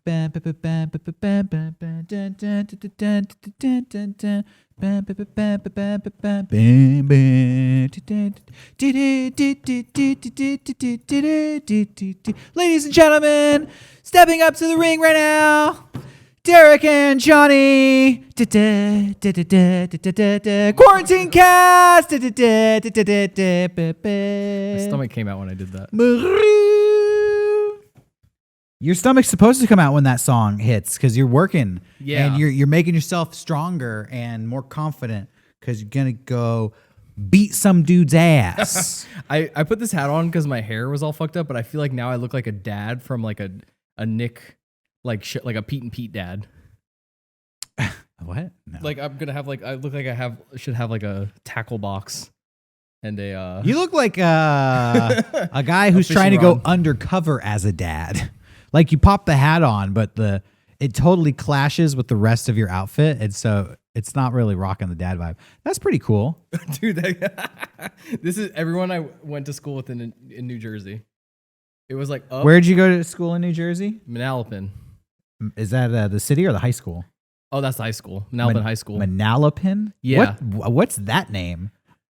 Ladies and gentlemen, stepping up to the ring right now, Derek and Johnny. Quarantine cast. My stomach came out when I did that. Your stomach's supposed to come out when that song hits because you're working. Yeah. And you're making yourself stronger and more confident because you're going to go beat some dude's ass. I put this hat on because my hair was all fucked up, but I feel like now I look like a dad from like a Nick, like a Pete and Pete dad. What? No. Like I'm gonna have like I look like should have like a tackle box and a. You look like a guy who's trying to go undercover as a dad. Like you pop the hat on, but it totally clashes with the rest of your outfit, and so it's not really rocking the dad vibe. That's pretty cool, dude. This is everyone I went to school with in New Jersey. It was like Where'd you go to school in New Jersey? Manalapan. Is that the city or the high school? Oh, that's the high school. Manalapan High School. Manalapan? Yeah. What's that name?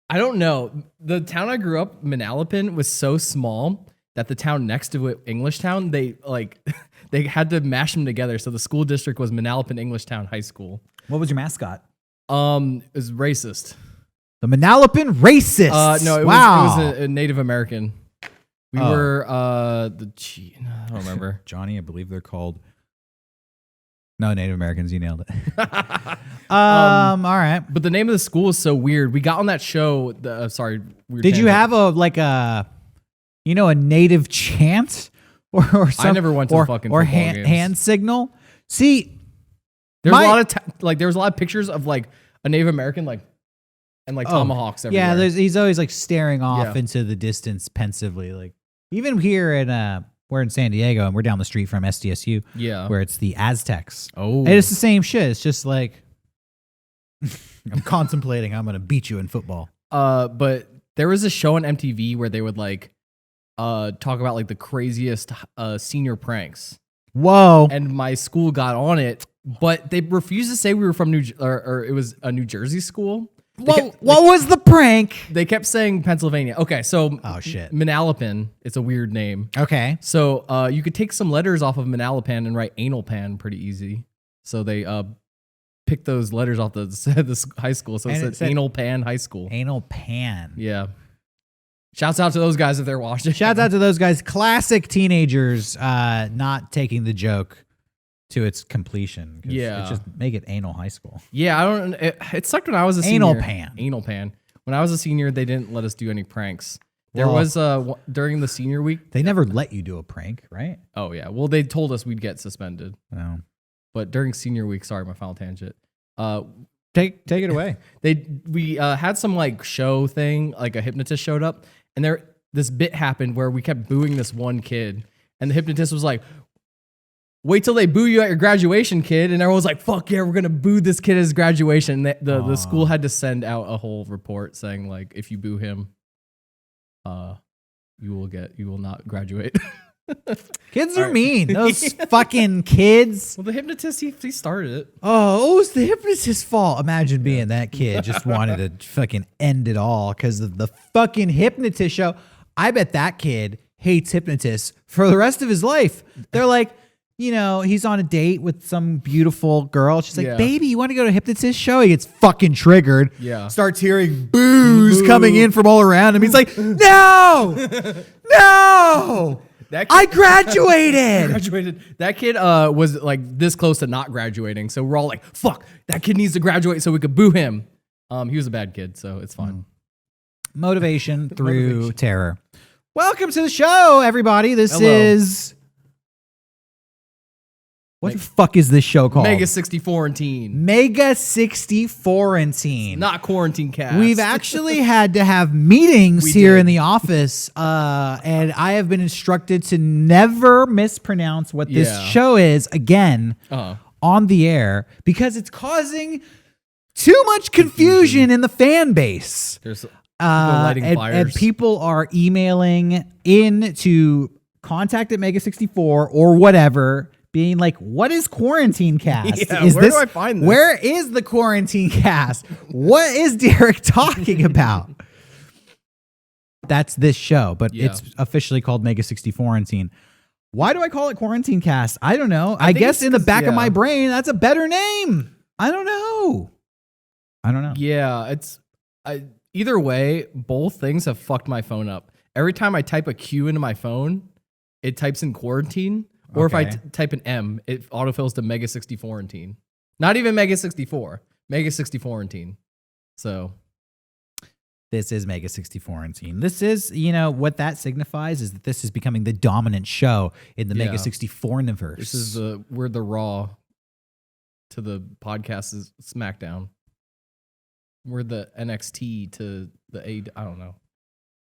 I don't know. The town I grew up, Manalapan, was so small that the town next to it, Englishtown, they had to mash them together. So the school district was Manalapan Englishtown High School. What was your mascot? It was racist. The Manalapan Racists. No, it was a Native American. We were I don't remember. Johnny, I believe they're called. No, Native Americans. You nailed it. All right. But the name of the school is so weird. We got on that show. Did you have a native chant or something? I never went to the fucking football games. Hand signal. See, there was a lot of pictures of like a Native American and tomahawks everywhere. Yeah, he's always like staring off into the distance pensively. Like even here we're in San Diego and we're down the street from SDSU. Yeah, where it's the Aztecs. Oh, and it's the same shit. It's just like I'm contemplating I'm gonna beat you in football. But there was a show on MTV where they would talk about like the craziest senior pranks. Whoa! And my school got on it, but they refused to say we were from or it was a New Jersey school. What was the prank? They kept saying Pennsylvania. Okay, so shit. Manalapan, it's a weird name. Okay. So you could take some letters off of Manalapan and write anal pan pretty easy. So they picked those letters off the high school. So it said Anal Pan High School. Anal Pan. Yeah. Shouts out to those guys if they're watching. Shouts out to those guys. Classic teenagers not taking the joke to its completion. Yeah. It's just make it Anal High School. Yeah, it sucked when I was a senior. Anal Pan. When I was a senior, they didn't let us do any pranks. There was during the senior week. They never let you do a prank, right? Oh, yeah. Well, they told us we'd get suspended. No. But during senior week, sorry, my final tangent. Take it away. We had some like show thing, like a hypnotist showed up, and this bit happened where we kept booing this one kid, and the hypnotist was like, "Wait till they boo you at your graduation, kid," and everyone was like, "Fuck yeah, we're gonna boo this kid at his graduation." The school had to send out a whole report saying like, if you boo him, you will not graduate. Kids are mean. Those fucking kids. Well, the hypnotist, he started it. Oh, it was the hypnotist's fault. Imagine being that kid. Just wanted to fucking end it all because of the fucking hypnotist show. I bet that kid hates hypnotists for the rest of his life. They're like, he's on a date with some beautiful girl. She's like, baby, you want to go to a hypnotist show? He gets fucking triggered. Yeah. Starts hearing boos coming in from all around him. He's like, no, no. I graduated. That kid was like this close to not graduating. So we're all like, fuck, that kid needs to graduate so we could boo him. He was a bad kid, so it's fine. Motivation through terror. Welcome to the show, everybody. This is... What the fuck is this show called? Mega64antine. Mega64antine. Not Quarantine Cast. We've actually had to have meetings here in the office, and I have been instructed to never mispronounce what this show is again on the air because it's causing too much confusion in the fan base. There's lighting fires. And people are emailing in to contact at Mega64 or whatever, being like, what is Quarantine Cast? Yeah, where do I find this? Where is the Quarantine Cast? What is Derek talking about? That's this show, but it's officially called Mega64antine. Why do I call it Quarantine Cast? I don't know. I guess in the back of my brain, that's a better name. I don't know. Yeah, either way, both things have fucked my phone up. Every time I type a Q into my phone, it types in quarantine. Or if I type an M, it autofills to Mega64antine. Not even Mega64. Mega64antine. So this is Mega64antine. This is, what that signifies is that this is becoming the dominant show in the Mega64-niverse. This is we're the Raw to the podcast is SmackDown. We're the NXT to the I don't know.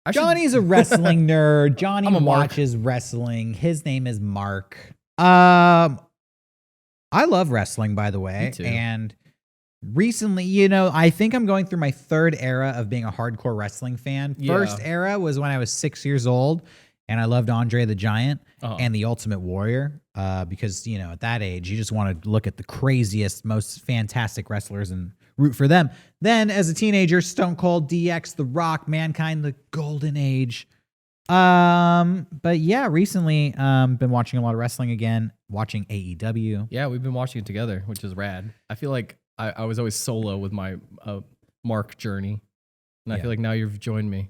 Johnny's a wrestling nerd. Johnny watches wrestling. His name is Mark. I love wrestling, by the way. Me too. And recently, I think I'm going through my third era of being a hardcore wrestling fan. First era was when I was 6 years old, and I loved Andre the Giant and the Ultimate Warrior because, at that age, you just want to look at the craziest, most fantastic wrestlers and root for them. Then, as a teenager, Stone Cold, DX, The Rock, Mankind, the Golden Age. But yeah, recently, been watching a lot of wrestling again, watching AEW. Yeah, we've been watching it together, which is rad. I feel like I was always solo with my Mark journey, and I feel like now you've joined me.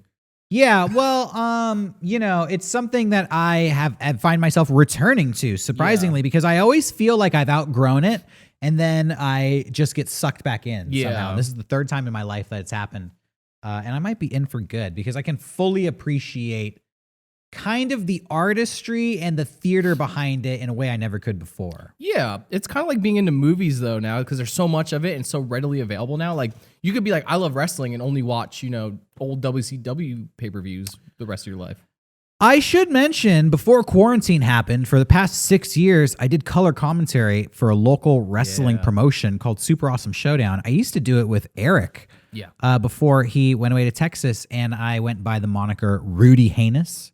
Yeah, well, it's something that I find myself returning to, surprisingly, because I always feel like I've outgrown it, and then I just get sucked back in somehow. This is the third time in my life that it's happened, and I might be in for good because I can fully appreciate kind of the artistry and the theater behind it in a way I never could before. Yeah, it's kind of like being into movies though now because there's so much of it and so readily available now. Like you could be like, I love wrestling and only watch, old WCW pay-per-views the rest of your life. I should mention, before quarantine happened, for the past 6 years, I did color commentary for a local wrestling promotion called Super Awesome Showdown. I used to do it with Eric before he went away to Texas, and I went by the moniker Rudy Heinous.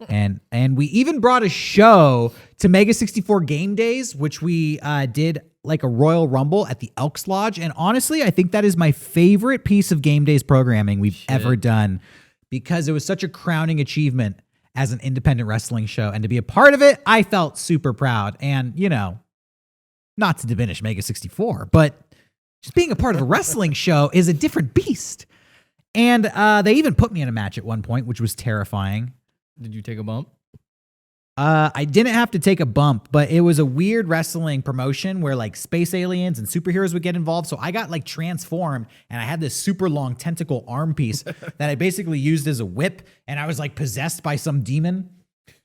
and we even brought a show to Mega 64 Game Days, which we did like a Royal Rumble at the Elks Lodge. And honestly, I think that is my favorite piece of Game Days programming we've ever done because it was such a crowning achievement as an independent wrestling show, and to be a part of it, I felt super proud. And, not to diminish Mega 64, but just being a part of a wrestling show is a different beast. And they even put me in a match at one point, which was terrifying. Did you take a bump? I didn't have to take a bump, but it was a weird wrestling promotion where like space aliens and superheroes would get involved. So I got like transformed and I had this super long tentacle arm piece that I basically used as a whip. And I was like possessed by some demon.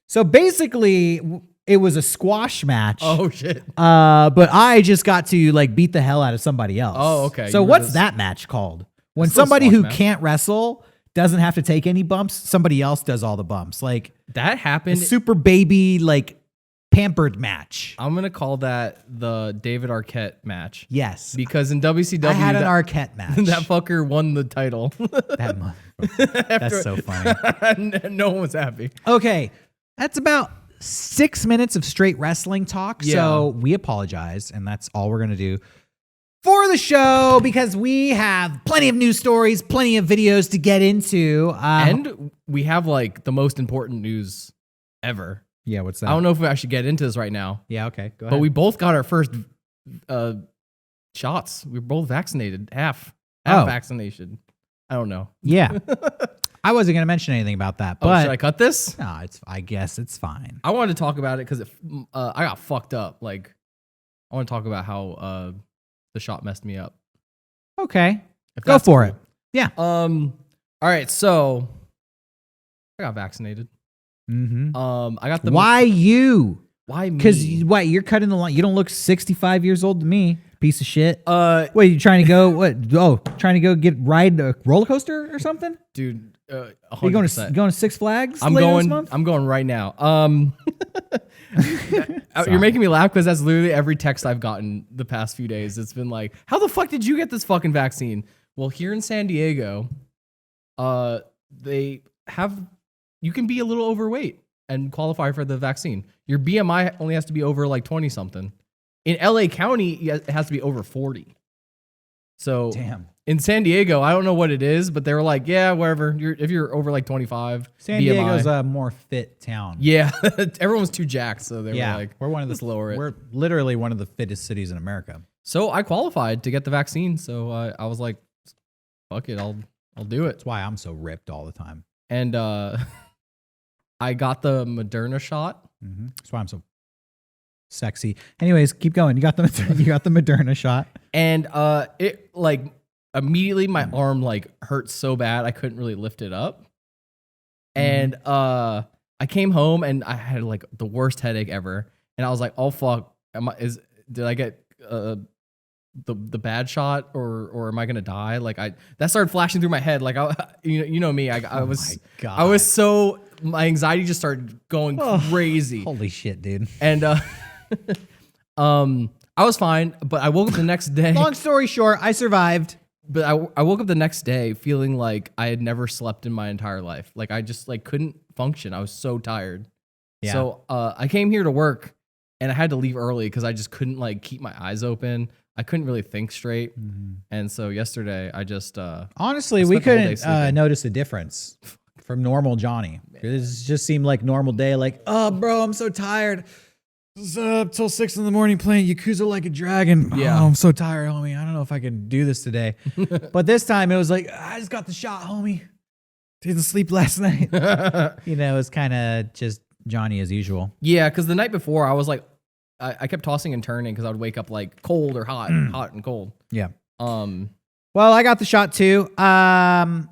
So basically it was a squash match. Oh shit. But I just got to like beat the hell out of somebody else. Oh, okay. So what's that match called? When somebody who can't wrestle doesn't have to take any bumps, somebody else does all the bumps. Like that happened. Super baby, like pampered match. I'm gonna call that the David Arquette match. Yes, because in WCW, I had an Arquette match. That fucker won the title. That motherfucker. That's so funny. No one was happy. Okay, that's about 6 minutes of straight wrestling talk. Yeah. So we apologize, and that's all we're gonna do for the show because we have plenty of news stories, plenty of videos to get into. And we have like the most important news ever. Yeah, what's that? I don't know if I should get into this right now. Yeah, okay, go ahead. But we both got our first shots. We were both vaccinated. Half vaccination. I don't know. Yeah. I wasn't going to mention anything about that. But should I cut this? No, I guess it's fine. I wanted to talk about it because I got fucked up. Like, I want to talk about how the shot messed me up. Okay. Go for it. Yeah. All right. So I got vaccinated. Mm-hmm. I got the. Why you? Why me? Because you're cutting the line. You don't look 65 years old to me. Piece of shit. Wait, you trying to go? What? Oh, trying to go ride a roller coaster or something? Dude, 100%. Are you going to Six Flags? I'm going. This month? I'm going right now. You're making me laugh because that's literally every text I've gotten the past few days. It's been like, how the fuck did you get this fucking vaccine? Well, here in San Diego, they have, you can be a little overweight and qualify for the vaccine. Your BMI only has to be over like 20 something. In LA County, it has to be over 40. So Damn. in San Diego, I don't know what it is, but they were like, yeah, whatever. If you're over like 25, San BMI. Diego's a more fit town. Yeah, everyone was too jacked, so they were like, we're one of let's lower it. We're literally one of the fittest cities in America. So I qualified to get the vaccine. So I was like, fuck it, I'll do it. That's why I'm so ripped all the time. And I got the Moderna shot. That's why I'm so sexy. Anyways, keep going. You got the Moderna shot. And it like immediately my arm like hurt so bad I couldn't really lift it up. And I came home and I had like the worst headache ever. And I was like, oh fuck, did I get the bad shot or am I gonna die? Like that started flashing through my head. Like you know me. I was so my anxiety just started going crazy. Holy shit, dude. And I was fine, but I woke up the next day. Long story short, I survived. But I woke up the next day feeling like I had never slept in my entire life. Like I just like couldn't function. I was so tired. Yeah. So I came here to work and I had to leave early because I just couldn't like keep my eyes open. I couldn't really think straight. And so yesterday I just honestly, we couldn't notice a difference from normal Johnny. It just seemed like normal day. Like, oh, bro, I'm so tired. Up till 6 a.m. playing Yakuza Like a Dragon. Yeah. Oh, I'm so tired, homie. I don't know if I can do this today. But this time it was like, I just got the shot, homie. Didn't sleep last night. You know, it's kind of just Johnny as usual. Yeah, because the night before I was like, I kept tossing and turning because I would wake up like cold or hot, hot and cold. Yeah. Well, I got the shot too. BMI.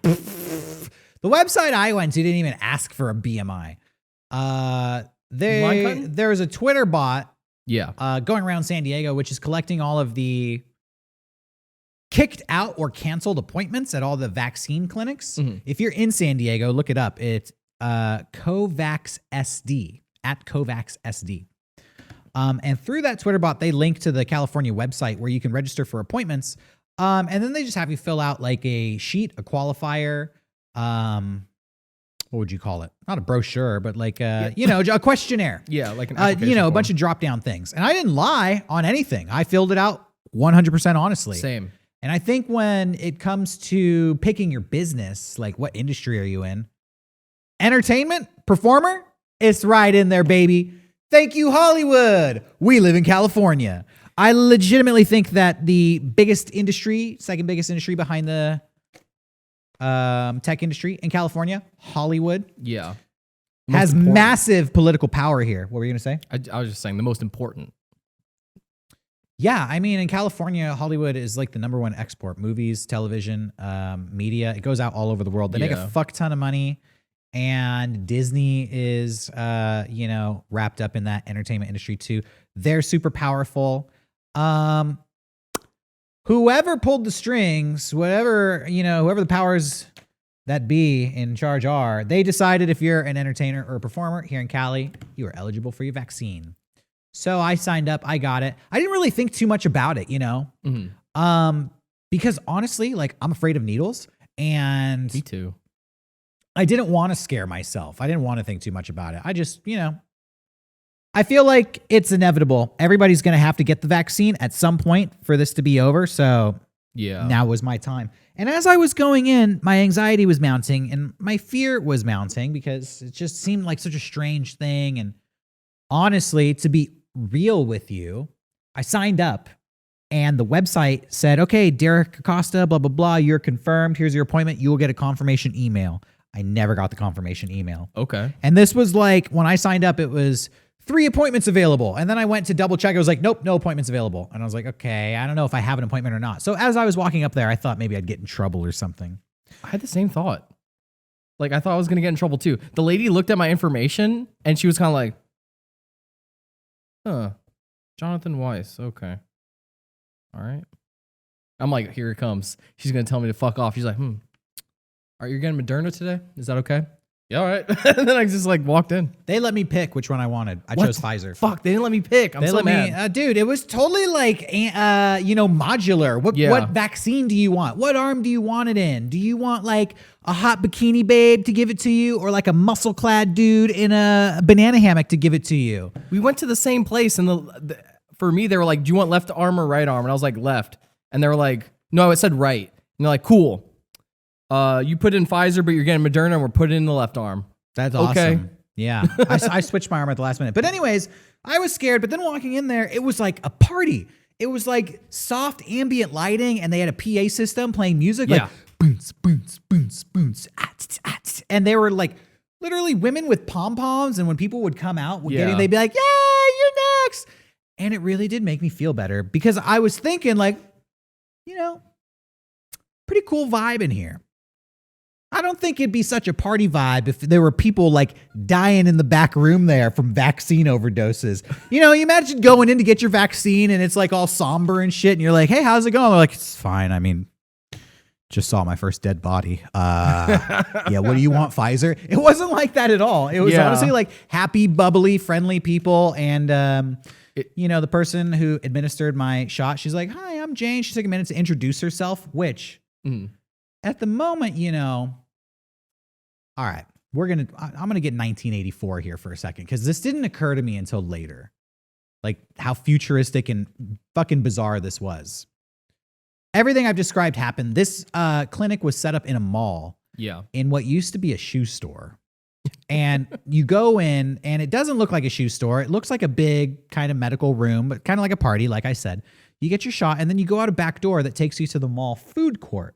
The website I went to didn't even ask for a BMI. There's a Twitter bot going around San Diego, which is collecting all of the kicked out or canceled appointments at all the vaccine clinics. If you're in San Diego, look it up. It's Covax SD at Covax SD. And through that Twitter bot, they link to the California website where you can register for appointments. And then they just have you fill out like a sheet, a qualifier. What would you call it? Not a brochure, but like a questionnaire. Yeah, like an application a form. bunch of drop down things. And I didn't lie on anything. I filled it out 100% honestly. Same. And I think when it comes to picking your business, like what industry are you in? Entertainment, performer, it's right in there, baby. Thank you, Hollywood. We live in California. I legitimately think that the biggest industry, second biggest industry behind the tech industry in California, Hollywood, has massive political power here. What were you going to say? I was just saying the most important. Yeah, I mean, in California, Hollywood is like the #1 export. Movies, television, media. It goes out all over the world. They make a fuck ton of money. And Disney is, wrapped up in that entertainment industry too. They're super powerful. Whoever pulled the strings, whoever the powers that be in charge are, they decided if you're an entertainer or a performer here in Cali, you are eligible for your vaccine. So I signed up. I got it. I didn't really think too much about it, because honestly, like I'm afraid of needles, and me too. I didn't want to scare myself. I didn't want to think too much about it. I just, I feel like it's inevitable. Everybody's going to have to get the vaccine at some point for this to be over. So now was my time. And as I was going in, my anxiety was mounting and my fear was mounting because it just seemed like such a strange thing. And honestly, to be real with you, I signed up and the website said, okay, Derek Acosta, blah, blah, blah. You're confirmed. Here's your appointment. You will get a confirmation email. I never got the confirmation email. Okay. And this was like, when I signed up, it was 3 appointments available. And then I went to double check. It was like, nope, no appointments available. And I was like, okay, I don't know if I have an appointment or not. So as I was walking up there, I thought maybe I'd get in trouble or something. I had the same thought. Like, I thought I was going to get in trouble too. The lady looked at my information and she was kind of like, Jonathan Weiss. Okay. All right. I'm like, here it comes. She's going to tell me to fuck off. She's like, Are you getting Moderna today? Is that okay? Yeah, all right. And then I just like walked in. They let me pick which one I wanted. I What? chose Pfizer. Fuck, they didn't let me pick. I'm They so let mad. me, dude. It was totally like, modular. What vaccine do you want? What arm do you want it in? Do you want like a hot bikini babe to give it to you, or like a muscle clad dude in a banana hammock to give it to you? We went to the same place, and for me, they were like, "Do you want left arm or right arm?" And I was like, "Left." And they were like, "No, it said right." And they're like, "Cool. You put in Pfizer, but you're getting Moderna, and we're putting in the left arm." That's Okay. awesome. Yeah. I switched my arm at the last minute. But anyways, I was scared. But then walking in there, it was like a party. It was like soft ambient lighting, and they had a PA system playing music. Yeah. Like, boons, boons, boons, boons. And they were like literally women with pom-poms. And when people would come out, they'd be like, "Yay, you're next." And it really did make me feel better, because I was thinking like, pretty cool vibe in here. I don't think it'd be such a party vibe if there were people like dying in the back room there from vaccine overdoses. You imagine going in to get your vaccine and it's like all somber and shit. And you're like, "Hey, how's it going?" They're like, "It's fine. I mean, just saw my first dead body. Yeah. What do you want, Pfizer?" It wasn't like that at all. It was honestly like happy, bubbly, friendly people. And, the person who administered my shot, she's like, "Hi, I'm Jane." She took a minute to introduce herself, which at the moment, all right, I'm going to get 1984 here for a second, because this didn't occur to me until later. Like how futuristic and fucking bizarre this was. Everything I've described happened. This clinic was set up in a mall. Yeah. In what used to be a shoe store. And you go in and it doesn't look like a shoe store. It looks like a big kind of medical room, but kind of like a party, like I said. You get your shot and then you go out a back door that takes you to the mall food court.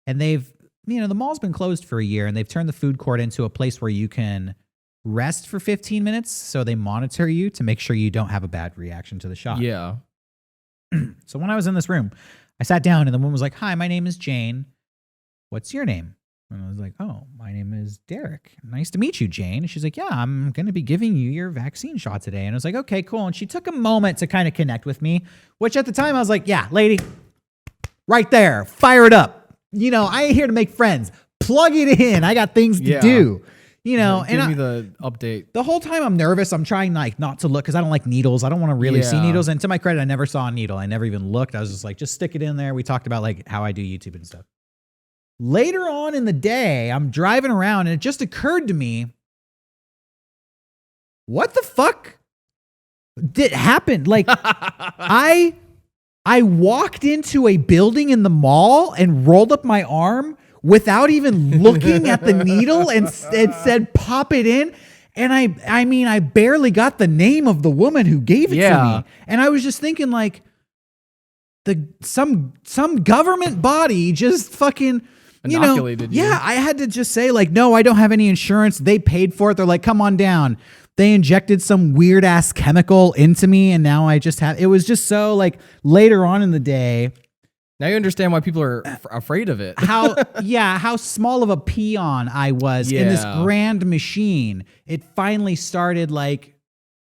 And the mall's been closed for a year, and they've turned the food court into a place where you can rest for 15 minutes. So they monitor you to make sure you don't have a bad reaction to the shot. Yeah. So when I was in this room, I sat down and the woman was like, "Hi, my name is Jane. What's your name?" And I was like, "Oh, my name is Derek. Nice to meet you, Jane." And she's like, "Yeah, I'm going to be giving you your vaccine shot today." And I was like, "Okay, cool." And she took a moment to kind of connect with me, which at the time I was like, "Yeah, lady, right there, fire it up. I ain't here to make friends. Plug it in. I got things to do." Give me the update. The whole time I'm nervous. I'm trying like not to look, because I don't like needles. I don't want to really see needles. And to my credit, I never saw a needle. I never even looked. I was just like, just stick it in there. We talked about like how I do YouTube and stuff. Later on in the day, I'm driving around and it just occurred to me, what the fuck did happen? Like I walked into a building in the mall and rolled up my arm without even looking at the needle and said, "Pop it in." And I barely got the name of the woman who gave it to me. And I was just thinking like some government body just fucking inoculated you. Yeah, I had to just say like, "No, I don't have any insurance." They paid for it. They're like, "Come on down." They injected some weird ass chemical into me, and now I just have. It was just so like later on in the day. Now you understand why people are afraid of it. How small of a peon I was in this grand machine. It finally started like,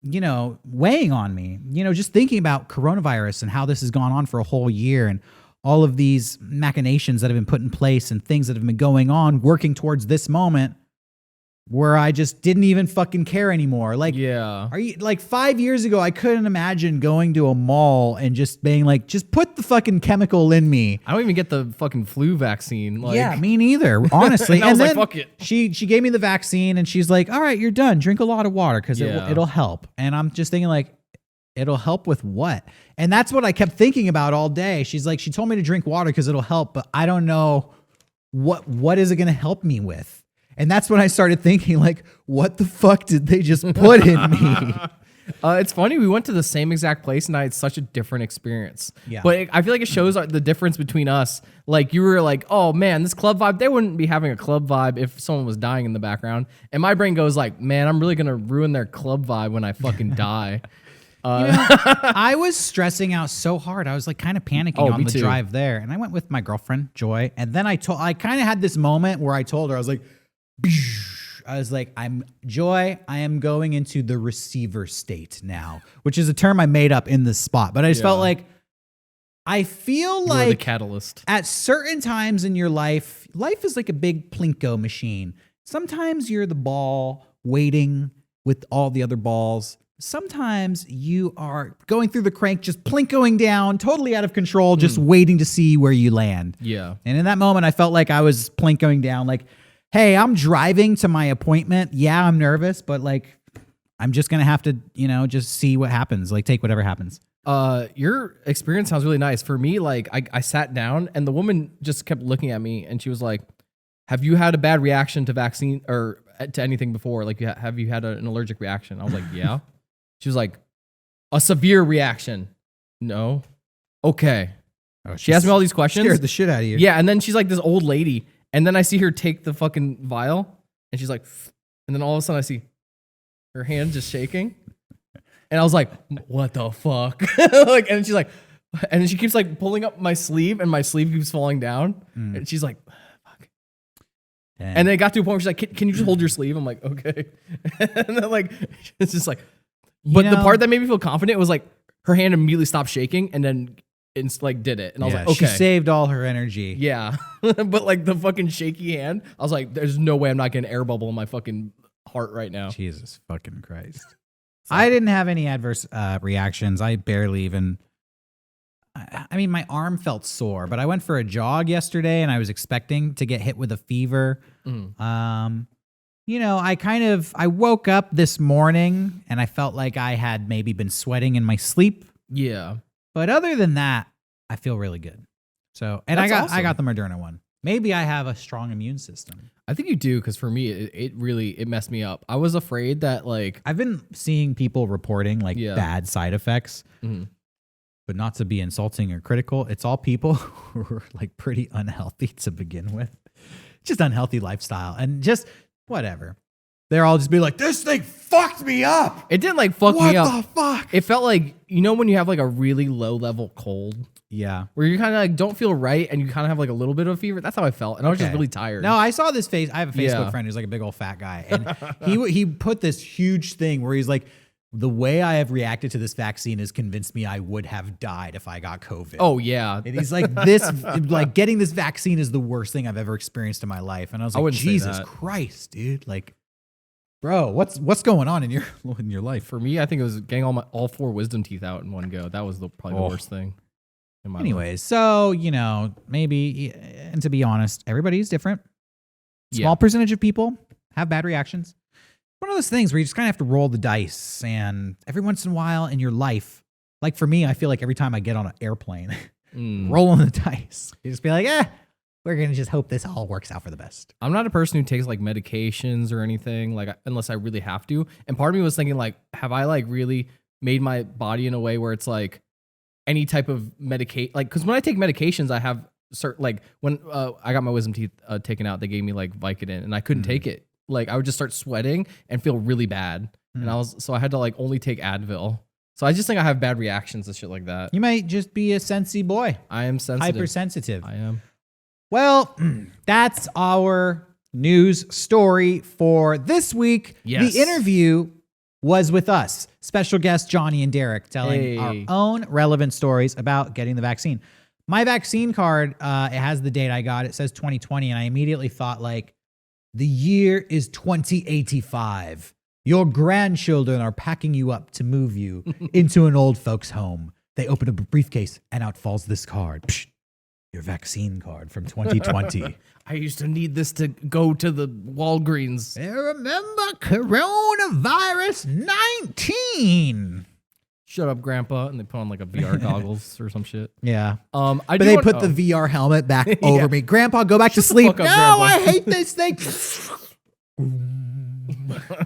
weighing on me. Just thinking about coronavirus and how this has gone on for a whole year, and all of these machinations that have been put in place and things that have been going on, working towards this moment where I just didn't even fucking care anymore. Like, are you like 5 years ago, I couldn't imagine going to a mall and just being like, "Just put the fucking chemical in me." I don't even get the fucking flu vaccine. Like, yeah, me neither, honestly. and I was like, fuck it. She gave me the vaccine and she's like, "All right, you're done. Drink a lot of water because it'll help." And I'm just thinking like, it'll help with what? And that's what I kept thinking about all day. She's like, she told me to drink water because it'll help, but I don't know what is it going to help me with? And that's when I started thinking, like, what the fuck did they just put in me? It's funny. We went to the same exact place, and I had such a different experience. Yeah. But I feel like it shows the difference between us. Like, you were like, "Oh, man, this club vibe." They wouldn't be having a club vibe if someone was dying in the background. And my brain goes like, "Man, I'm really going to ruin their club vibe when I fucking die." I was stressing out so hard. I was like kind of panicking on the drive there. And I went with my girlfriend, Joy. And then I kind of had this moment where I told her, I was like, "I'm Joy. I am going into the receiver state now," which is a term I made up in this spot. But I just felt like, I feel You're like the catalyst. At certain times in your life is like a big Plinko machine. sometimes you're the ball waiting with all the other balls. Sometimes you are going through the crank, just plinkoing down, totally out of control, just waiting to see where you land. Yeah. And in that moment, I felt like I was plinkoing down, like, hey, I'm driving to my appointment. Yeah, I'm nervous, but like, I'm just going to have to, just see what happens, like take whatever happens. Your experience sounds really nice. For me, like I sat down and the woman just kept looking at me and she was like, have you had a bad reaction to vaccine or to anything before? Like, have you had an allergic reaction? I was like, yeah. She was like, a severe reaction. No. Okay. Oh, she asked me all these questions. Scared the shit out of you. Yeah. And then she's like this old lady. And then I see her take the fucking vial and she's like, and then all of a sudden I see her hand just shaking. And I was like, what the fuck? Like, and she's like, and then she keeps like pulling up my sleeve and my sleeve keeps falling down. And she's like, fuck. Dang. And then it got to a point where she's like, can you just hold your sleeve? I'm like, okay. And then like, it's just like, but the part that made me feel confident was like her hand immediately stopped shaking and then it's like did it. And I was like, okay. She saved all her energy. Yeah. But like the fucking shaky hand, I was like, there's no way I'm not getting air bubble in my fucking heart right now. Jesus fucking Christ. I didn't have any adverse reactions. I barely even, I mean, my arm felt sore, but I went for a jog yesterday and I was expecting to get hit with a fever. I woke up this morning and I felt like I had maybe been sweating in my sleep. Yeah. But other than that, I feel really good. So, and I That's got the Moderna one. Maybe I have a strong immune system. I think you do, because for me, it really messed me up. I was afraid that like I've been seeing people reporting like bad side effects, but not to be insulting or critical. It's all people who are like pretty unhealthy to begin with, just unhealthy lifestyle and just whatever. They're all just be like, this thing fucked me up. It didn't like fuck me up. What the fuck? It felt like, when you have like a really low level cold. Yeah. Where you kind of like don't feel right and you kind of have like a little bit of a fever. That's how I felt. And I was just really tired. No, I saw this face. I have a Facebook friend who's like a big old fat guy. And he put this huge thing where he's like, the way I have reacted to this vaccine has convinced me I would have died if I got COVID. Oh, yeah. And he's like, getting this vaccine is the worst thing I've ever experienced in my life. And I was like, Jesus Christ, dude. Like, bro, what's going on in your life? For me, I think it was getting all 4 wisdom teeth out in one go. That was probably the worst thing. Anyways, so, maybe, and to be honest, everybody's different. Small percentage of people have bad reactions. One of those things where you just kind of have to roll the dice. And every once in a while in your life, like for me, I feel like every time I get on an airplane, rolling the dice, you just be like, we're going to just hope this all works out for the best. I'm not a person who takes like medications or anything, like unless I really have to. And part of me was thinking like, have I like really made my body in a way where it's like, any type of medicate, like, because when I take medications, I have certain, like, when I got my wisdom teeth taken out, they gave me like Vicodin, and I couldn't take it. Like, I would just start sweating and feel really bad, and I had to like only take Advil. So I just think I have bad reactions to shit like that. You might just be a sensy boy. I am sensitive. Hypersensitive. I am. Well, that's our news story for this week. Yes. The interview was with us, special guest Johnny and Derek, telling our own relevant stories about getting the vaccine. My vaccine card, it has the date I got. It says 2020, and I immediately thought, like, the year is 2085. Your grandchildren are packing you up to move you into an old folks' home. They open up a briefcase, and out falls this card. Psh, your vaccine card from 2020. I used to need this to go to the Walgreens. Remember coronavirus 19. Shut up, Grandpa. And they put on like a VR goggles or some shit. Yeah. But they put the VR helmet back over me. Grandpa, go back to sleep. Fuck up, No, Grandpa. I hate this thing.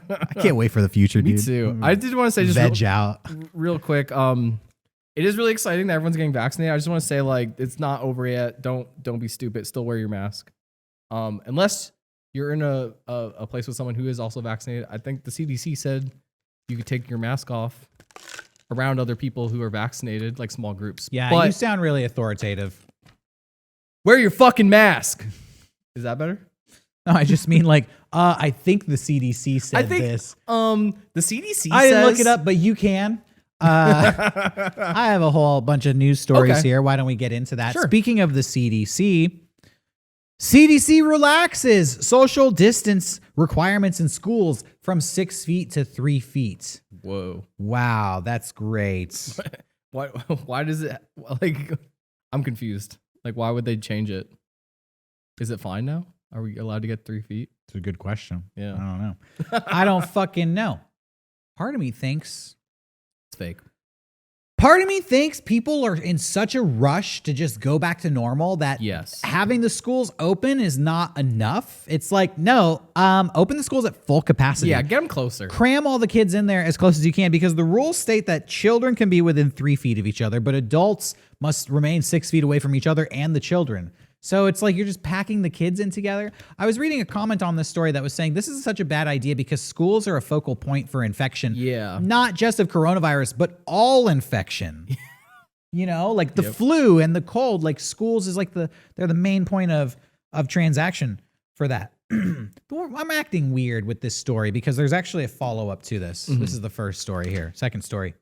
I can't wait for the future, dude. Me too. I did want to say just veg out. real quick. It is really exciting that everyone's getting vaccinated. I just want to say, like, it's not over yet. Don't be stupid. Still wear your mask. Unless you're in a place with someone who is also vaccinated. I think the CDC said you could take your mask off around other people who are vaccinated, like small groups. Yeah, but you sound really authoritative. wear your fucking mask. Is that better? No, I just mean like, I think the CDC said this. The CDC I didn't look it up, but you can. I have a whole bunch of news stories here. Why don't we get into that? Sure. Speaking of the CDC relaxes social distance requirements in schools from 6 feet to 3 feet. Whoa. Wow, that's great. Why does it like? I'm confused. Like, why would they change it? Is it fine now? Are we allowed to get 3 feet? It's a good question. Yeah. I don't know. I don't fucking know. Part of me thinks It's fake. Part of me thinks people are in such a rush to just go back to normal that Yes. having the schools open is not enough. It's like, no, open the schools at full capacity. Yeah, get them closer. Cram all the kids in there as close as you can, because the rules state that children can be within 3 feet of each other, but adults must remain 6 feet away from each other and the children. So it's like you're just packing the kids in together. I was reading a comment on this story that was saying this is such a bad idea because schools are a focal point for infection. Yeah. Not just of coronavirus, but all infection. You know, like the flu and the cold, like schools is like they're the main point of transaction for that. I'm acting weird with this story because there's actually a follow-up to this. This is the first story here. Second story.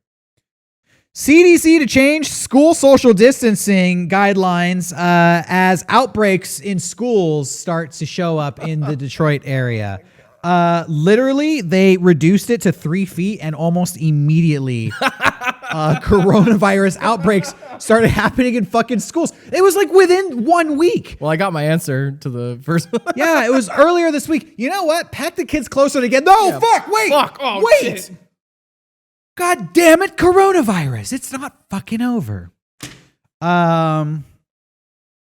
CDC to change school social distancing guidelines as outbreaks in schools start to show up in the Detroit area. Literally, they reduced it to 3 feet, and almost immediately, coronavirus outbreaks started happening in fucking schools. It was like within 1 week. Well, I got my answer to the first one. Yeah, it was earlier this week. You know what? Pack the kids closer together. No, Yeah. fuck, wait. Fuck. Oh, wait. shit. God damn it, coronavirus. It's not fucking over. I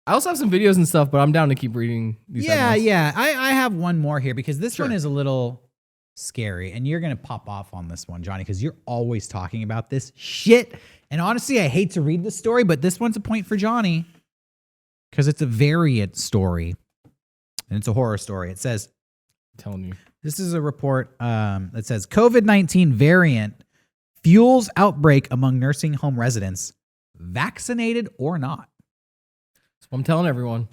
also have some videos and stuff, but I'm down to keep reading these headlines. Yeah. I have one more here because this Sure. one is a little scary, and you're going to pop off on this one, Johnny, because you're always talking about this shit. And honestly, I hate to read the story, but this one's a point for Johnny because it's a variant story, and it's a horror story. It says, I'm telling you. this is a report that says COVID-19 variant fuels outbreak among nursing home residents, vaccinated or not. That's what I'm telling everyone.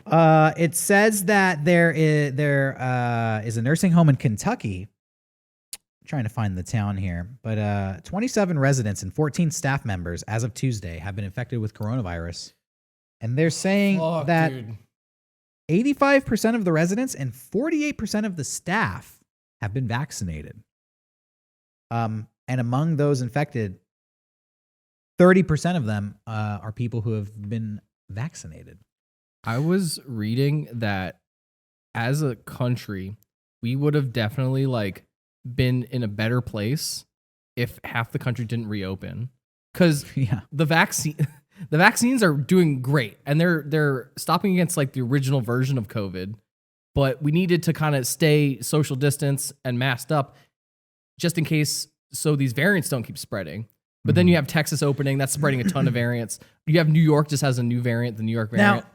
It says that there is a nursing home in Kentucky. I'm trying to find the town here, but 27 residents and 14 staff members as of Tuesday have been infected with coronavirus, and they're saying Fuck, that dude. 85% of the residents and 48% of the staff have been vaccinated. And among those infected, 30% of them are people who have been vaccinated. I was reading that as a country, we would have definitely like been in a better place if half the country didn't reopen. Because Yeah. the vaccines are doing great, and they're stopping against like the original version of COVID. But we needed to kind of stay social distance and masked up just in case, so these variants don't keep spreading. But then you have Texas opening, that's spreading a ton of variants. You have New York just has a new variant, the New York variant. Now,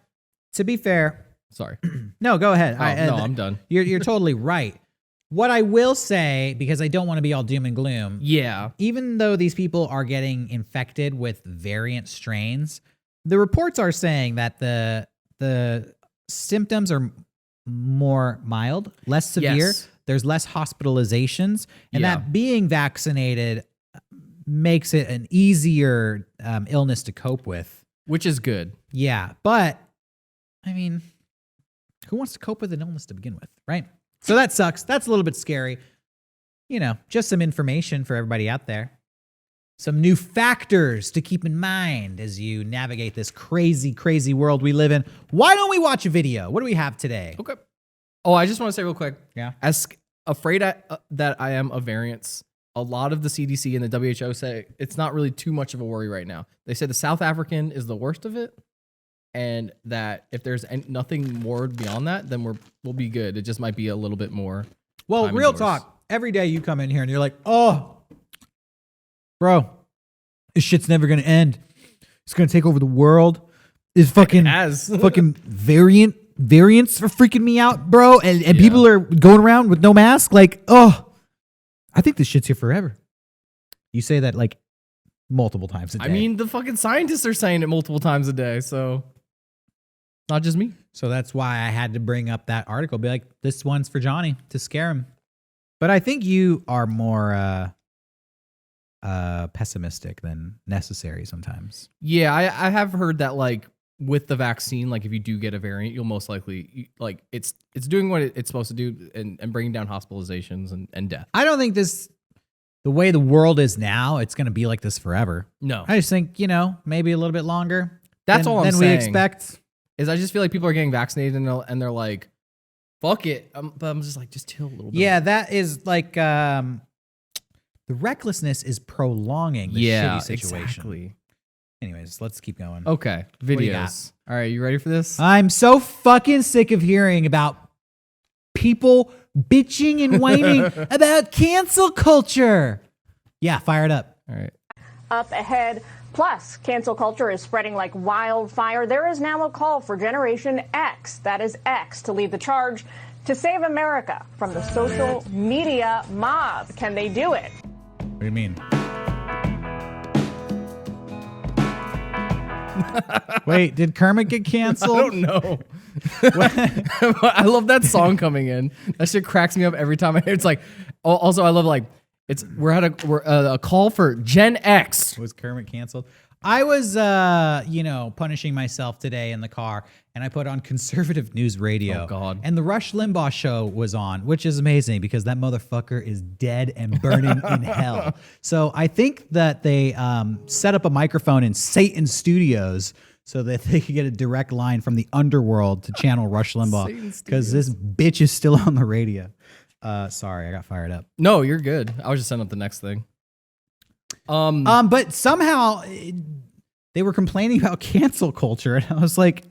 to be fair, Sorry. no, go ahead. No, I'm done. You're totally right. What I will say, because I don't want to be all doom and gloom, Yeah. even though these people are getting infected with variant strains, the reports are saying that the symptoms are more mild, less severe. Yes. There's less hospitalizations, and Yeah. that being vaccinated makes it an easier illness to cope with. Which is good. Yeah, but I mean, who wants to cope with an illness to begin with, right? So that sucks. That's a little bit scary. You know, just some information for everybody out there. Some new factors to keep in mind as you navigate this crazy, crazy world we live in. Why don't we watch a video? What do we have today? Okay. Oh, I just want to say real quick. Yeah. As afraid that I am of variants, a lot of the CDC and the WHO say it's not really too much of a worry right now. They say the South African is the worst of it, and that if there's nothing more beyond that, then we'll be good. It just might be a little bit more. Well, time real indoors. talk. Every day you come in here and you're like, oh, bro, this shit's never going to end. It's going to take over the world. This fucking As fucking variants are freaking me out, bro. And people are going around with no mask. Like, oh, I think this shit's here forever. You say that like multiple times a day. I mean, the fucking scientists are saying it multiple times a day, so not just me. So that's why I had to bring up that article. Be like, this one's for Johnny to scare him. But I think you are more pessimistic than necessary sometimes. Yeah, I have heard that like with the vaccine, like if you do get a variant, you'll most likely like it's doing what it's supposed to do and bringing down hospitalizations and death. I don't think the way the world is now, it's going to be like this forever. No, I just think, maybe a little bit longer. That's all I'm than saying. we expect. Is I just feel like people are getting vaccinated and they're like, fuck it. But I'm just like, just chill a little bit. Yeah, that is like the recklessness is prolonging the shitty situation. Exactly. Anyways, let's keep going. Okay, do you got? videos. All right, you ready for this? I'm so fucking sick of hearing about people bitching and whining about cancel culture. Yeah, fire it up. All right. Up ahead. Plus, cancel culture is spreading like wildfire. There is now a call for Generation X, that is X, to lead the charge to save America from the social media mob. Can they do it? What do you mean? Wait, did Kermit get canceled? I don't know. I love that song coming in. That shit cracks me up every time I hear. It's like, also I love like we're at a call for Gen X. Was Kermit canceled? I was, punishing myself today in the car, and I put on conservative news radio. Oh, God. And the Rush Limbaugh show was on, which is amazing because that motherfucker is dead and burning in hell. So I think that they set up a microphone in Satan Studios so that they could get a direct line from the underworld to channel Rush Limbaugh because this bitch is still on the radio. Sorry, I got fired up. No, you're good. I was just setting up the next thing. But somehow they were complaining about cancel culture, and I was like,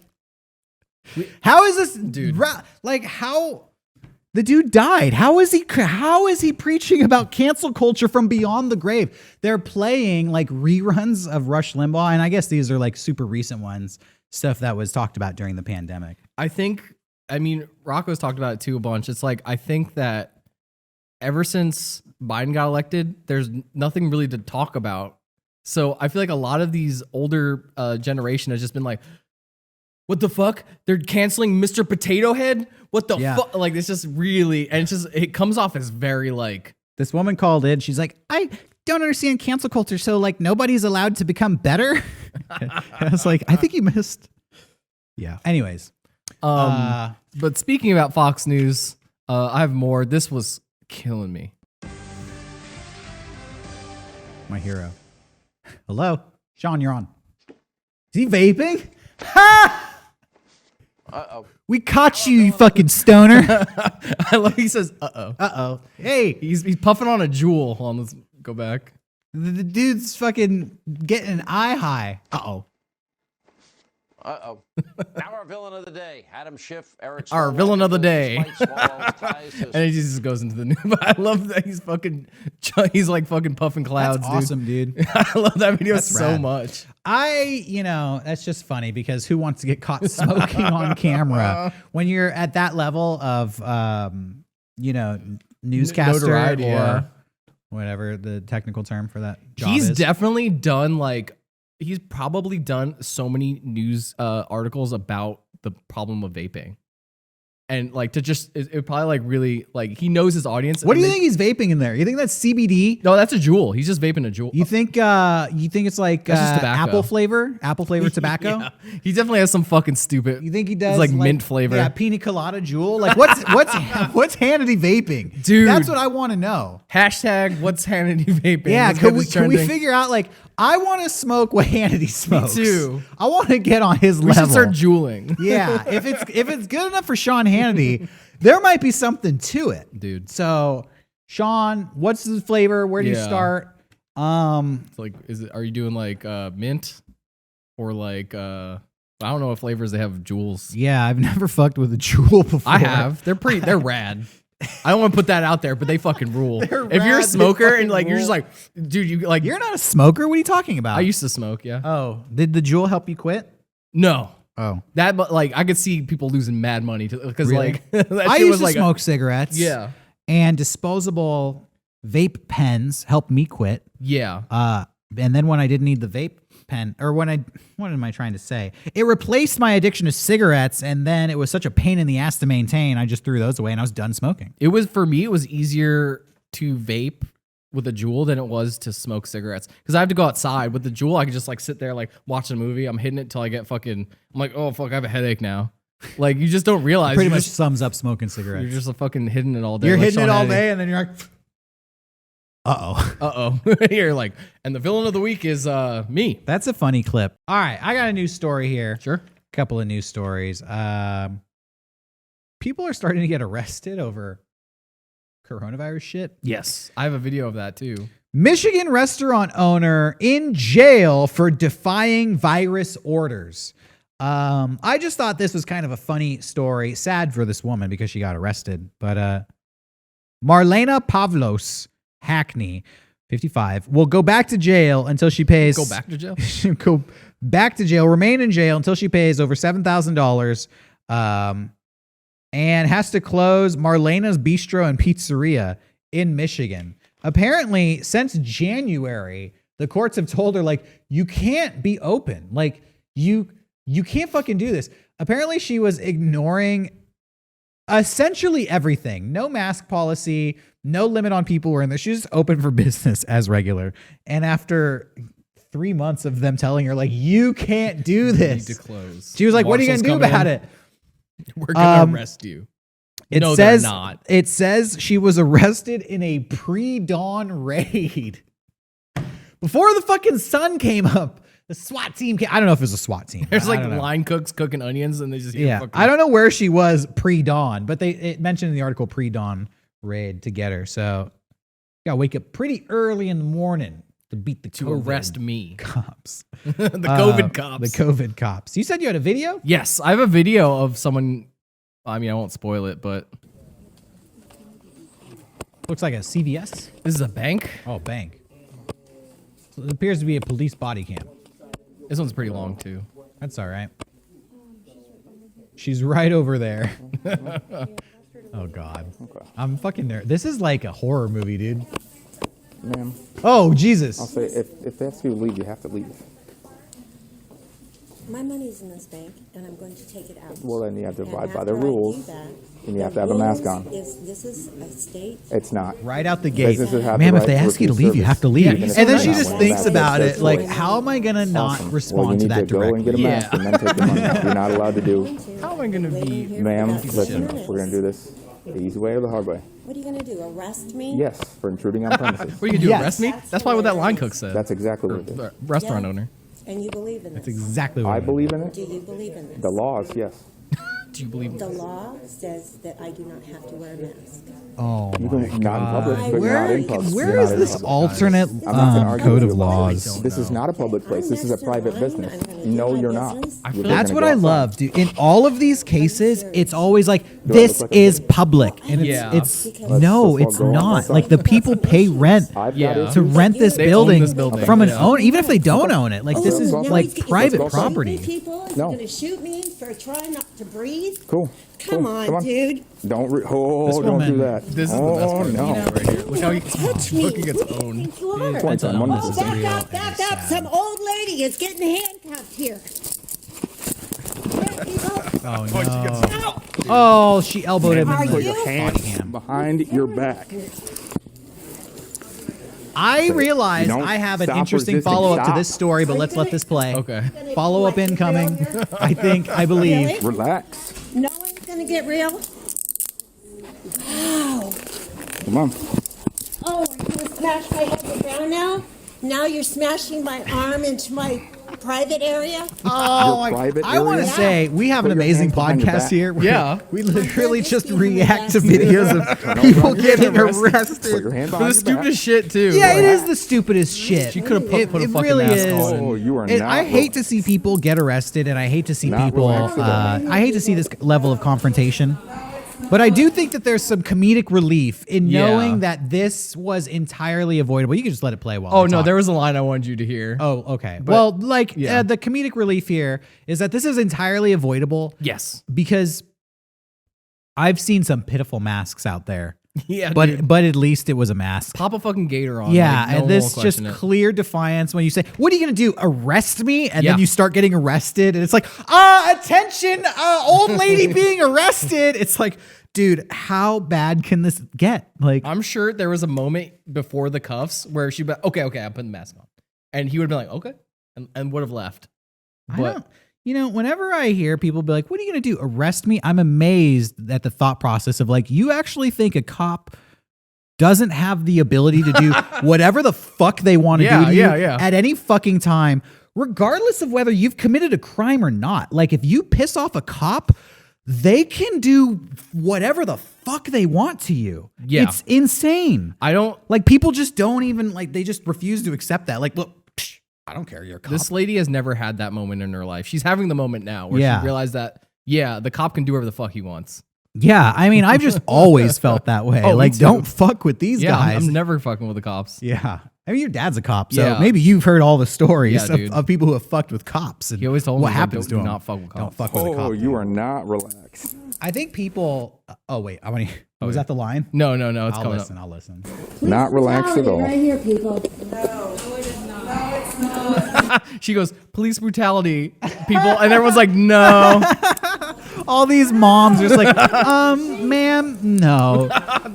"How is this dude? Like, how the dude died? How is he preaching about cancel culture from beyond the grave? They're playing like reruns of Rush Limbaugh, and I guess these are like super recent ones, stuff that was talked about during the pandemic. I mean, Rocco's talked about it too a bunch. It's like I think that ever since Biden got elected, there's nothing really to talk about. So I feel like a lot of these older generation has just been like, what the fuck? They're canceling Mr. Potato Head? What the fuck? Like, it's just really, and it comes off as very like. This woman called in. She's like, I don't understand cancel culture. So like nobody's allowed to become better. I was like, I think you missed. Yeah. Anyways. But speaking about Fox News, I have more. This was killing me. My hero. Hello, Sean, you're on. Is he vaping? Ha! Uh-oh. We caught you, you fucking stoner. I love he says, uh-oh. Uh-oh. Hey, He's puffing on a jewel. Hold on, let's go back. the dude's fucking getting an eye high. Uh-oh. Uh-oh. Now our villain of the day, Adam Schiff, Eric. Our villain of the day. And And he just goes into the new. But I love that he's like fucking puffing clouds. That's awesome, dude. I love that video That's so rad. much. That's just funny because who wants to get caught smoking on camera when you're at that level of, newscaster Notoriety, or yeah. whatever the technical term for that job He's is. definitely done he's probably done so many news articles about the problem of vaping. And like it probably like really like he knows his audience. What do you think he's vaping in there? You think that's CBD? No, that's a Juul. He's just vaping a Juul. You think it's like That's just tobacco. apple flavor tobacco? Yeah. He definitely has some fucking stupid. You think he does It's like mint flavor. Yeah, pina colada Juul. Like what's Hannity vaping? Dude. That's what I want to know. Hashtag what's Hannity vaping? Yeah, That's can what's we trending. figure out like I want to smoke what Hannity smokes. too. I want to get on his We level. should start juuling. Yeah, if it's good enough for Sean Hannity, there might be something to it, Dude. So, Sean, what's the flavor? Where do you Yeah. start? It's like, are you doing like mint or like I don't know what flavors they have of Juuls. Yeah, I've never fucked with a Juul before. I have. They're rad. I don't want to put that out there, but they fucking rule. They're If you're a rad, they smoker fucking and like you're just rule. like, dude, you like You're not a smoker. What are you talking about? I used to smoke, yeah. Oh, did the Juul help you quit? No. Oh, That but like I could see people losing mad money because Really? like that I shit used was to like smoke cigarettes. yeah. and disposable vape pens helped me quit. Yeah. And then when I didn't need the vape pen, or what am I trying to say? It replaced my addiction to cigarettes, and then it was such a pain in the ass to maintain. I just threw those away, and I was done smoking. It was for me. It was easier to vape with a Juul than it was to smoke cigarettes. Because I have to go outside. With the Juul, I can just like sit there, like watch a movie. I'm hitting it till I get fucking. I'm like, oh fuck, I have a headache now. Like you just don't realize. Pretty much sums up smoking cigarettes. You're just fucking hitting it all day. You're like hitting it Sean all Hannity. day, and then you're like, You're like, and the villain of the week is me. That's a funny clip. All right, I got a news story here. Sure. Couple of news stories. People are starting to get arrested over coronavirus shit. Yes, I have a video of that too. Michigan restaurant owner in jail for defying virus orders. I just thought this was kind of a funny story. Sad for this woman because she got arrested. But Marlena Pavlos Hackney, 55, will go back to jail until she pays. Go back to jail? Go back to jail, remain in jail until she pays over $7,000 and has to close Marlena's Bistro and Pizzeria in Michigan. Apparently, since January, the courts have told her, like, you can't be open. Like, you can't fucking do this. Apparently, she was ignoring essentially everything. No mask policy, no limit on people who are in there. She's just open for business as regular. And after 3 months of them telling her, like, you can't do this, You need to close. she was like, what are you going to do about it? We're gonna arrest you. It No, says they're not. It says she was arrested in a pre-dawn raid before the fucking sun came up. The SWAT team came. I don't know if it was a SWAT team. There's I like don't know. line cooks cooking onions, and they just eat fucking. I don't know where she was pre-dawn, but it mentioned in the article pre-dawn raid to get her. So you gotta wake up pretty early in the morning to beat the to COVID arrest me. cops. The COVID cops. The COVID cops. You said you had a video? Yes, I have a video of someone. I mean, I won't spoil it, but Looks like a CVS. this is a bank. Oh, bank. So it appears to be a police body cam. This one's pretty long too. That's all right. She's right over there. Oh, God. Okay. I'm fucking there. This is like a horror movie, dude. Ma'am, Oh, I'll Jesus. say if they ask you to leave, you have to leave. My money's in this bank, and I'm going to take it out. Well, then you have to And abide by the after I do rules, that, and you have the to have a mask rules on. This is a state. It's not. Right out the gate. Businesses have Ma'am, the if they right to ask you to refuse leave, you service, have to leave. even if And then it's she not just one thinks back. about That's it. Like, choice. how am I going to not Awesome. respond well, you to need that to go and get a directly? mask and then take the money. You're not allowed to do. How am I gonna be- Ma'am, listen, we're going to do this the easy way or the hard way. What are you going to do? Arrest me? Yes, for intruding on premises. What are you gonna do? Yes. Arrest me? That's probably what that line cook said. That's exactly what it is. The restaurant Yeah. owner. And you believe in this? That's exactly what I it is. believe in it. Do you believe in this? The laws, yes. Do you believe The this? law says that I do not have to wear a mask. Oh, You my can not in public, but you're not in public. Where You're is not in this public. alternate I'm not gonna argue code with of you. laws? This is not a public place. This is a private business. I'm gonna do No, my you're not. business. I feel You're That's gonna what go I outside. love, dude. In all of these cases, it's always like, I this look like a is bitch? public. And it's, Yeah. it's Let's no, just it's all go not. outside. Like, the people pay rent I've Yeah. got to issues. rent this They own building, this building, from an yeah. owner, even if they don't own it. Like, this Oh, is now like he's- private let's go outside. property. People, No. you're going to shoot me for trying not to breathe? Cool. Come Cool. on, dude. Don't This don't woman- do that. This is oh, the best part of the no. video right here. Look how he Touch me. fucking gets Who do you owned. think you are? Points on one Oh, decision. back real up, and back it's up. sad. Some old lady is getting handcuffed here. There you go. Oh, no. Oh, she elbowed him Are in Put the you? your hands behind your back. I realize don't I have an stop interesting resisting. follow-up to Stop. this story, but let's let this play. Okay. Follow-up incoming. I believe. Really? Relax. No one's going to get real? Wow. Come on. Oh, you're going to smash my head to the ground now? Now you're smashing my arm into my private area? Oh, Your private I want to area? say we have an Put your amazing hands behind your podcast back. here. where Yeah. We literally Put just this behind your react to back. videos of people getting Put arrested. your hand For behind the your back. stupidest shit too. Yeah, it is the stupidest shit. She could have put a fucking really mask is. on. Oh, you are And not. I hate to see people get arrested, and I hate to see Not people. relaxed at all. I hate to see this level of confrontation. But I do think that there's some comedic relief in Yeah. knowing that this was entirely avoidable. You can just let it play while. Oh I no, talk. there was a line I wanted you to hear. Oh, okay. Well, like yeah. the comedic relief here is that this is entirely avoidable Yes. because I've seen some pitiful masks out there. Yeah. But dude. but at least it was a mask. Pop a fucking gator on. Yeah, like, no and one this will just question it. clear defiance when you say, "What are you gonna do? Arrest me?" And Yeah. then you start getting arrested, and it's like, attention, old lady being arrested. It's like, dude, how bad can this get? Like, I'm sure there was a moment before the cuffs where she'd be like, okay, I'm putting the mask on. And he would have been like, okay. And would have left. I don't, whenever I hear people be like, what are you going to do? Arrest me? I'm amazed at the thought process of like, you actually think a cop doesn't have the ability to do whatever the fuck they want to do to you at any fucking time, regardless of whether you've committed a crime or not. Like, if you piss off a cop, they can do whatever the fuck they want to you. Yeah. It's insane. I don't like, people just don't even like, they just refuse to accept that. Like, look, I don't care. You're a cop. This lady has never had that moment in her life. She's having the moment now where she realized that, the cop can do whatever the fuck he wants. Yeah, I mean, I've just always felt that way. Like, don't fuck with these guys. I'm never fucking with the cops. Yeah. I mean, your dad's a cop, so maybe you've heard all the stories of people who have fucked with cops. And he always told me what happens to do them. not fuck with cops. Don't fuck with a cop. Oh, you are not relaxed. I think people. Oh wait, I want to. Was that the line? No, it's I'll coming listen. up. I'll listen. Not relaxed at all. Right here, people. She goes, police brutality, people, and everyone's like, no. All these moms are just like, ma'am, no.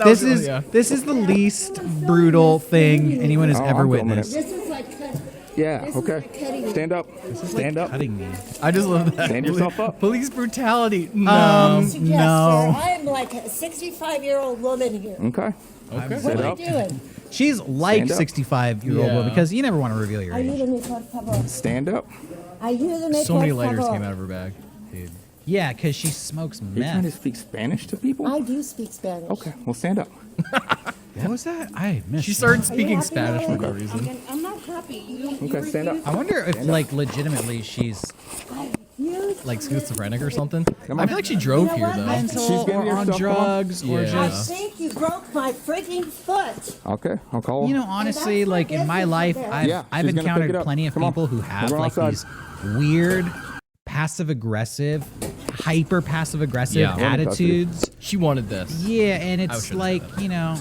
This is the least brutal thing anyone has ever witnessed. This is like cutting. Yeah, This is okay. like cutting. Stand up. Stand up. Cutting me. I just love that. Stand yourself up. Police brutality, no. Yes, sir. I'm like a 65-year-old woman here. Okay. Okay. What Sit are up. you doing? She's like Stand up. 65-year-old woman because you never want to reveal your age. Ayúdame, por favor. Stand up. Ayúdame, So many por lighters favor. came out of her bag. Dude. Yeah, because she smokes You're trying to meth. speak Spanish to people? I do speak Spanish. Okay, well, stand up. What was that? I missed. She that. started Are you speaking happy Spanish for now? no reason. I'm not happy. You Okay, stand up. I wonder if, like, legitimately, she's Like schizophrenic or something. Come I on. feel like she drove You know here what? though. mental She's getting or on herself drugs or Yeah. I just. think you broke my freaking foot. Okay, I'll call. You know, honestly, that's like in my business life, right there. I've, Yeah, I've she's gonna pick encountered it up. plenty of Come on. people who We're have going like outside. these weird, passive aggressive, hyper passive aggressive Yeah. attitudes. She wanted this. Yeah, and I it's should've like, said that. you know,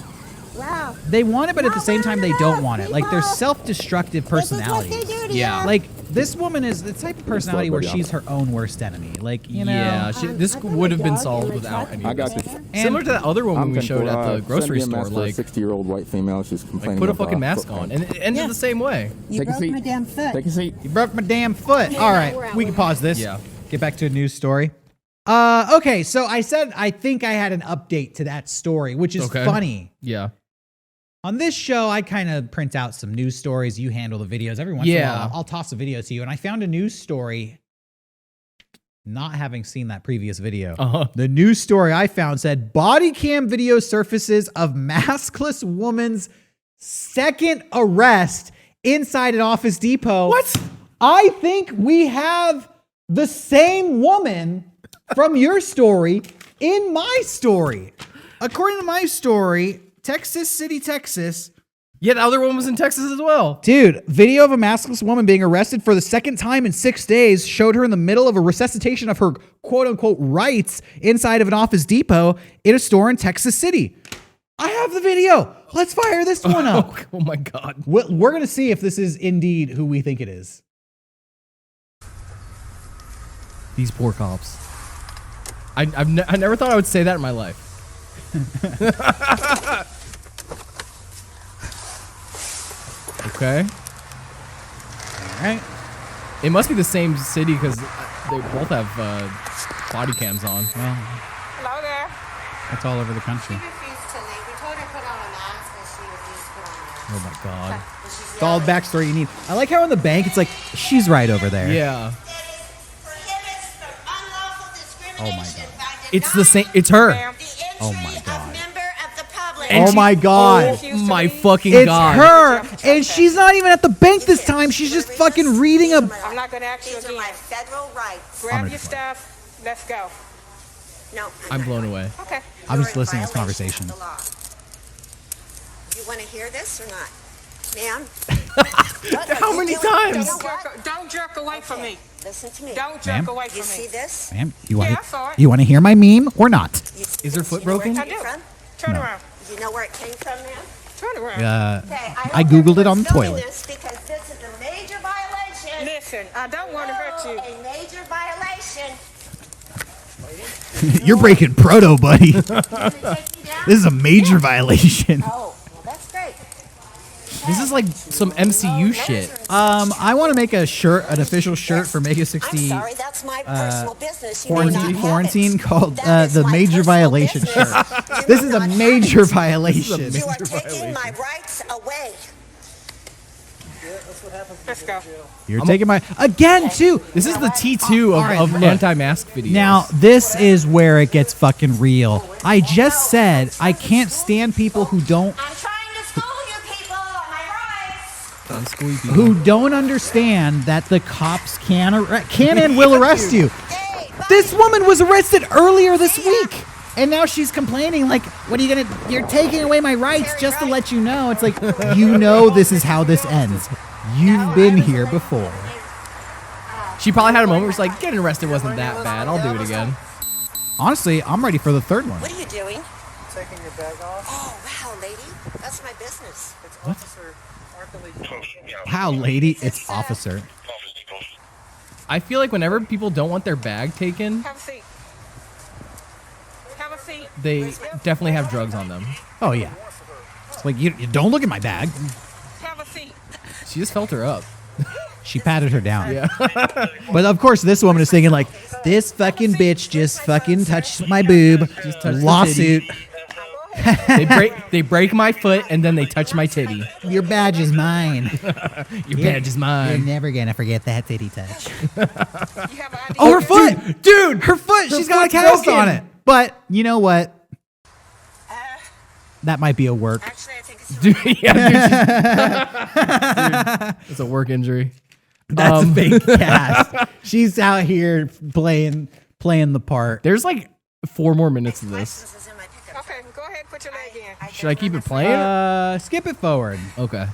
Wow. they want it, but at the same time, they don't want it. Like, they're People. self-destructive This is what they personalities. do to Yeah. you. Like, this woman is the type of personality where she's her own worst enemy. Like, you know. Yeah, this I got would a have been dog solved in my without truck. any I of got this. you. Similar to that other woman we 10 showed for, at the grocery send me a store. mess for a Like 60-year-old white female. She's complaining. put a of, fucking mask foot on. pain. And it ended Yeah. the same way. You Take a broke seat. my damn foot. Take a seat. You broke my damn foot. All right, we're out, we can we're pause this. Yeah. Get back to a news story. Okay, so I said I think I had an update to that story, which is Okay. funny. Yeah. On this show, I kind of print out some news stories. You handle the videos. Every once in a while, I'll toss a video to you. And I found a news story, not having seen that previous video. The news story I found said, body cam video surfaces of maskless woman's second arrest inside an Office Depot. What? I think we have the same woman from your story in my story. According to my story, Texas City, Texas. Yeah, the other one was in Texas as well. Dude, video of a maskless woman being arrested for the second time in 6 days showed her in the middle of a resuscitation of her quote unquote rights inside of an Office Depot in a store in Texas City. I have the video. Let's fire this one up. Oh my God. We're going to see if this is indeed who we think it is. These poor cops. I never thought I would say that in my life. Okay. All right. It must be the same city because they both have body cams on. Well, Hello there. that's all over the country. Refused to leave. We told her to put on a mask and she refused to put on a mask. Oh my God. And she's It's all the yelling. backstory you need. I like how in the bank, it's like, she's right over there. Yeah. Prohibits from unlawful discrimination Oh my God. by It's the same. denying It's her. the entry Oh my of God. member of the public. And Oh my God. Oh my fucking It's God. her, and she's not even at the bank this time. She's just fucking reading a. I'm not going to ask you These are again. my federal rights. Grab gonna your try. stuff. Let's go. No, I'm blown away. Okay. I'm you're just in listening to this violation conversation. of the law. You want to hear this or not, ma'am? How many times? Don't jerk away from me. Listen to me. Don't Ma'am? jerk away You from see me. this? Ma'am, you want Yeah, I saw it. to? You want to hear my meme or not? Is her foot You know where broken? it I came do. from? Turn No. around. You know where it came from, ma'am? Turn around. Okay, I hope Googled it on the everyone's knowing toilet. This because this is a major violation. Listen, I don't want to hurt you. A major violation. You're breaking proto, buddy. This is a major violation. Oh, well, that's great. This is like some MCU shit. I want to make a shirt, an official shirt for Mega I'm 60 sorry, that's my personal business. You may not have quarantine it. called That is the my major personal violation business. shirt. You This may is a not have major it. violation. You are taking my rights away. Let's go. You're taking my again too. This is the T2 All right, of look. anti-mask videos. Now, this is where it gets fucking real. I just said I can't stand people who don't I'm trying to school you people on my rights. I'm squeaky. who don't understand that the cops can and will arrest you. Hey, buddy. This woman was arrested earlier this week. And now she's complaining like, what are you gonna, you're taking away my rights just to let you know. It's like, you know this is how this ends. You've been here before. She probably had a moment where she's like, getting arrested wasn't that bad. I'll do it again. Honestly, I'm ready for the third one. What are you doing? Taking your bag off. Oh, wow, lady. That's my business. It's Officer Arthur. How, lady? It's officer. I feel like whenever people don't want their bag taken, Have a seat. Have a seat. they definitely have drugs on them. Oh, yeah. It's like, you don't look at my bag. Have a seat. She just felt her up. She patted her down. Yeah. But of course, this woman is thinking like, this fucking bitch just fucking touched my boob. Just touched the Lawsuit. They break my foot and then they touch my titty. Your badge is mine. Your badge is You're mine. never gonna forget that titty touch. You have an ID. Oh, her foot, dude, her foot. She's got a foot's cast broken. on it. But you know what? That might be a work. Actually, I think it's Dude, yeah, dude, it's a work injury. That's a fake cast. She's out here playing the part. There's like 4 more minutes of this. this is in my pickup. Okay, go ahead. Put your leg in. Should I keep it playing? Skip it forward. Okay.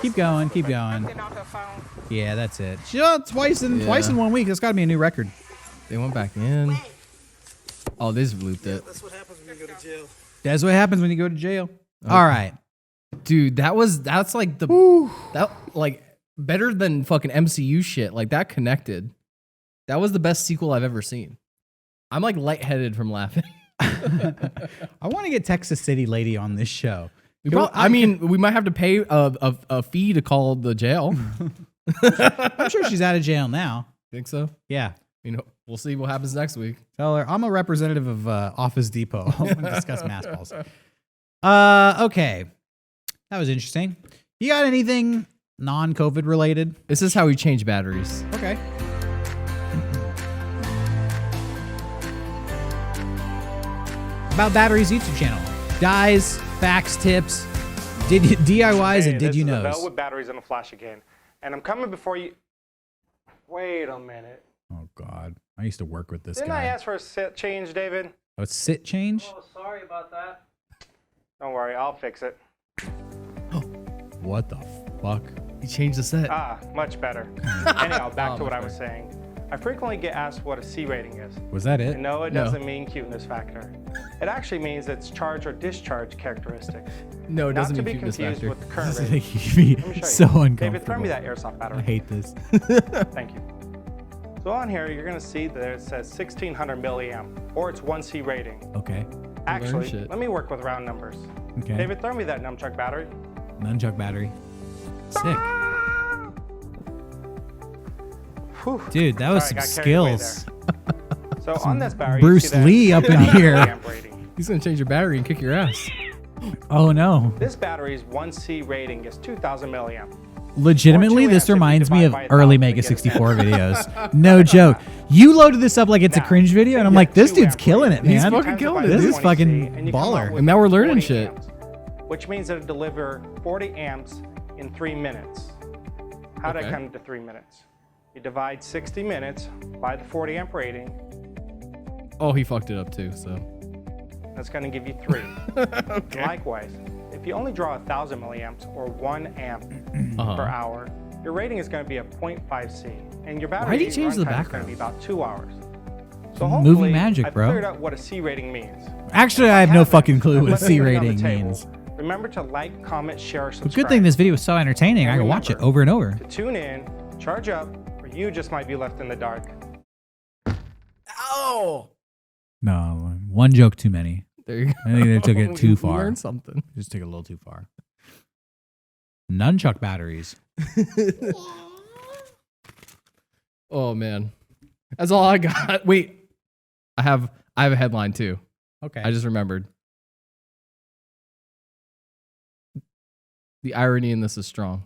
Keep going. Keep going. Getting off her phone. Yeah, that's it. She done it twice in 1 week. That's got to be a new record. They went back in. Oh, this looped it. That's what happens when you go to jail. That's what happens when you go to jail. All right. Dude, that's like that like better than fucking MCU shit. Like that connected. That was the best sequel I've ever seen. I'm like lightheaded from laughing. I want to get Texas City Lady on this show. I mean, we might have to pay a fee to call the jail. I'm sure she's out of jail now. Think so? Yeah. You know, we'll see what happens next week. Tell her I'm a representative of Office Depot. I want to discuss mask balls. Okay. That was interesting. You got anything non-COVID related? This is how we change batteries. Okay. About Batteries YouTube channel. Dyes, facts, tips, DIYs, and did you know? Velvet batteries on the flash again. And I'm coming before you. Wait a minute. Oh, God. I used to work with this Didn't guy. I ask for a set change, David? Oh, it's sit change? Oh, sorry about that. Don't worry, I'll fix it. What the fuck? You changed the set. Ah, much better. Anyhow, back to what I was saying. I frequently get asked what a C rating is. Was that it? And no, it No. doesn't mean cuteness factor. It actually means its charge or discharge characteristics. No, it Not doesn't to mean be cuteness confused factor. with the current This is rating. making me Let me show so you. uncomfortable. David, throw me that airsoft battery. I hate this. Thank you. So on here, you're going to see that it says 1600 milliamp, or it's 1C rating. Okay. Actually, shit. let me work with round numbers. Okay. David, throw me that nunchuck battery. Nunchuck battery. Sick. Whew. Dude, that was Sorry, I some got carried away skills. there. So on this battery, Bruce you see that Lee up in 1600 here. milliamp rating. He's gonna change your battery and kick your ass. Oh, no. This battery's 1C rating is 2000 milliamp. Legitimately, Or two this amps if you reminds me divide of by early 1,000 Mega to get a 64 videos. No joke. You loaded this up like it's a Now, cringe video, and I'm you like, have this 2 dude's amp killing it, rating. He's man. fucking Times it killing by it. This is 20C, fucking and you come baller. out with And now we're learning 40 shit. amps, which means it'll deliver 40 amps in 3 minutes. How did I Okay. come to 3 minutes? You divide 60 minutes by the 40 amp rating. Oh, he fucked it up too. So That's going to give you 3. Likewise, if you only draw 1000 milliamps or 1 amp per hour, your rating is going to be a 0.5C, and your battery Why'd he change the runtime is going background? to be about 2 hours. So Movie hopefully, magic, I've bro. figured out what a C rating means. Actually, I have no Haven't, fucking clue what let's C put it on the rating table. means. Remember to like, comment, share, subscribe. Good thing this video was so entertaining. I And can watch it remember, over and over. to tune in, charge up, or you just might be left in the dark. No. No, one joke too many. There you go. I think they took it too We far. learned something. Just took it a little too far. Nunchuck batteries. Oh man, that's all I got. Wait, I have a headline too. Okay. I just remembered. The irony in this is strong.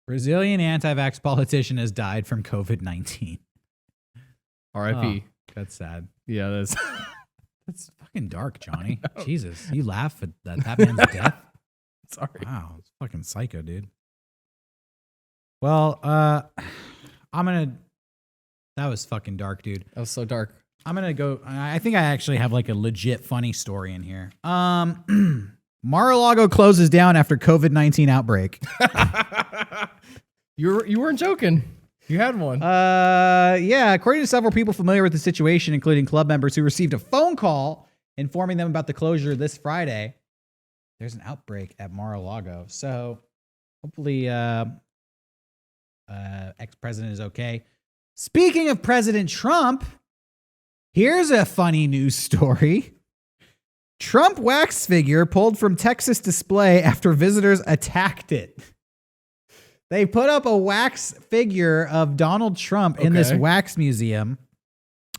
Brazilian anti-vax politician has died from COVID-19. R.I.P. Oh, that's sad. Yeah, that's That's fucking dark, Johnny. Jesus, you laugh at that man's death? sorry. Wow, it's fucking psycho, dude. Well, that was fucking dark, dude. That was so dark. I'm gonna go. I think I actually have like a legit funny story in here. Mar-a-Lago closes down after COVID-19 outbreak. You weren't joking. You had one. Yeah, according to several people familiar with the situation, including club members who received a phone call informing them about the closure this Friday, there's an outbreak at Mar-a-Lago. So hopefully ex-president is okay. Speaking of President Trump, here's a funny news story. Trump wax figure pulled from Texas display after visitors attacked it. They put up a wax figure of Donald Trump in this wax museum.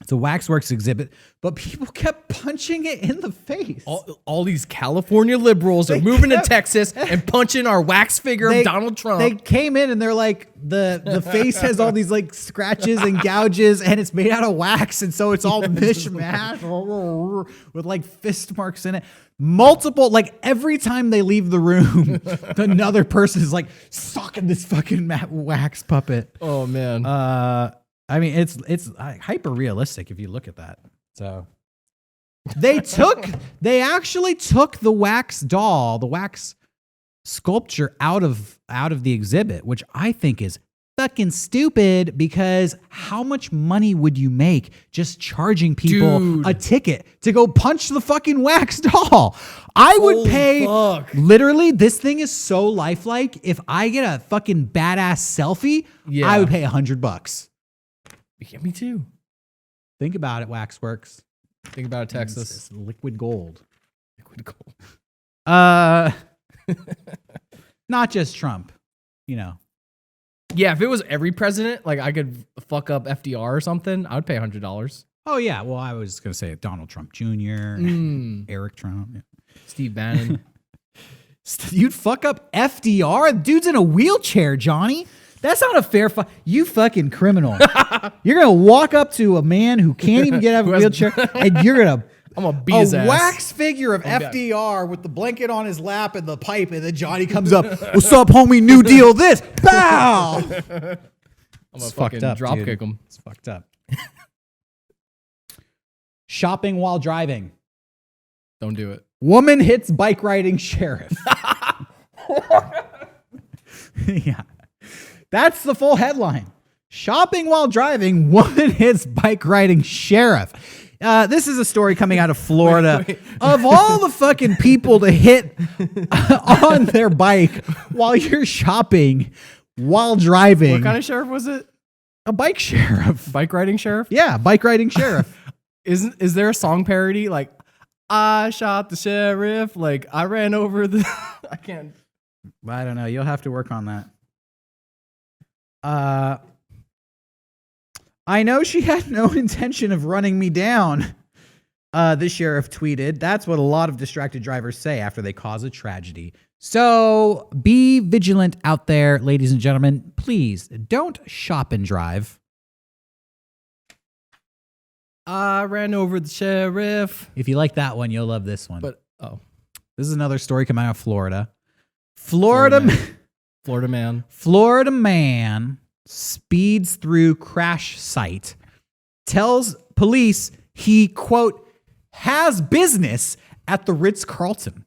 It's a waxworks exhibit, but people kept punching it in the face. All these California liberals are moving to Texas and punching our wax figure of Donald Trump. They came in and they're like, the face has all these like scratches and gouges and it's made out of wax. And so it's all mishmash with like fist marks in it. Multiple, like every time they leave the room, another person is like socking this fucking wax puppet. Oh man. I mean, it's hyper realistic if you look at that. So they actually took the wax doll, the wax sculpture out of the exhibit, which I think is fucking stupid, because how much money would you make just charging people a ticket to go punch the fucking wax doll? I would pay. Literally, this thing is so lifelike. If I get a fucking badass selfie, I would pay $100. Yeah, me too. Think about it, Waxworks. Think about it, Texas. It's liquid gold. Liquid gold. Not just Trump, you know. Yeah, if it was every president, like I could fuck up FDR or something, I would pay $100. Oh yeah, well I was gonna say Donald Trump Jr., Eric Trump, Steve Bannon. You'd fuck up FDR? Dude's in a wheelchair, Johnny. That's not a fair fight. You fucking criminal. You're going to walk up to a man who can't even get out of a wheelchair and you're going to... I'm going to beat his ass. A wax figure of FDR with the blanket on his lap and the pipe, and then Johnny comes up, what's up, homie, New Deal this. Bow! I'm going to fucking drop kick him. It's fucked up. Shopping while driving. Don't do it. Woman hits bike riding sheriff. Yeah. That's the full headline. Shopping while driving, woman hits bike riding sheriff. This is a story coming out of Florida. Of all the fucking people to hit on their bike while you're shopping, while driving. What kind of sheriff was it? A bike sheriff. Bike riding sheriff? Yeah, bike riding sheriff. Is there a song parody like, I shot the sheriff, like I ran over the... I can't... I don't know. You'll have to work on that. I know she had no intention of running me down, the sheriff tweeted. That's what a lot of distracted drivers say after they cause a tragedy. So be vigilant out there, ladies and gentlemen. Please don't shop and drive. I ran over the sheriff. If you like that one, you'll love this one. But this is another story coming out of Florida. Florida man speeds through crash site, tells police he, quote, has business at the Ritz-Carlton.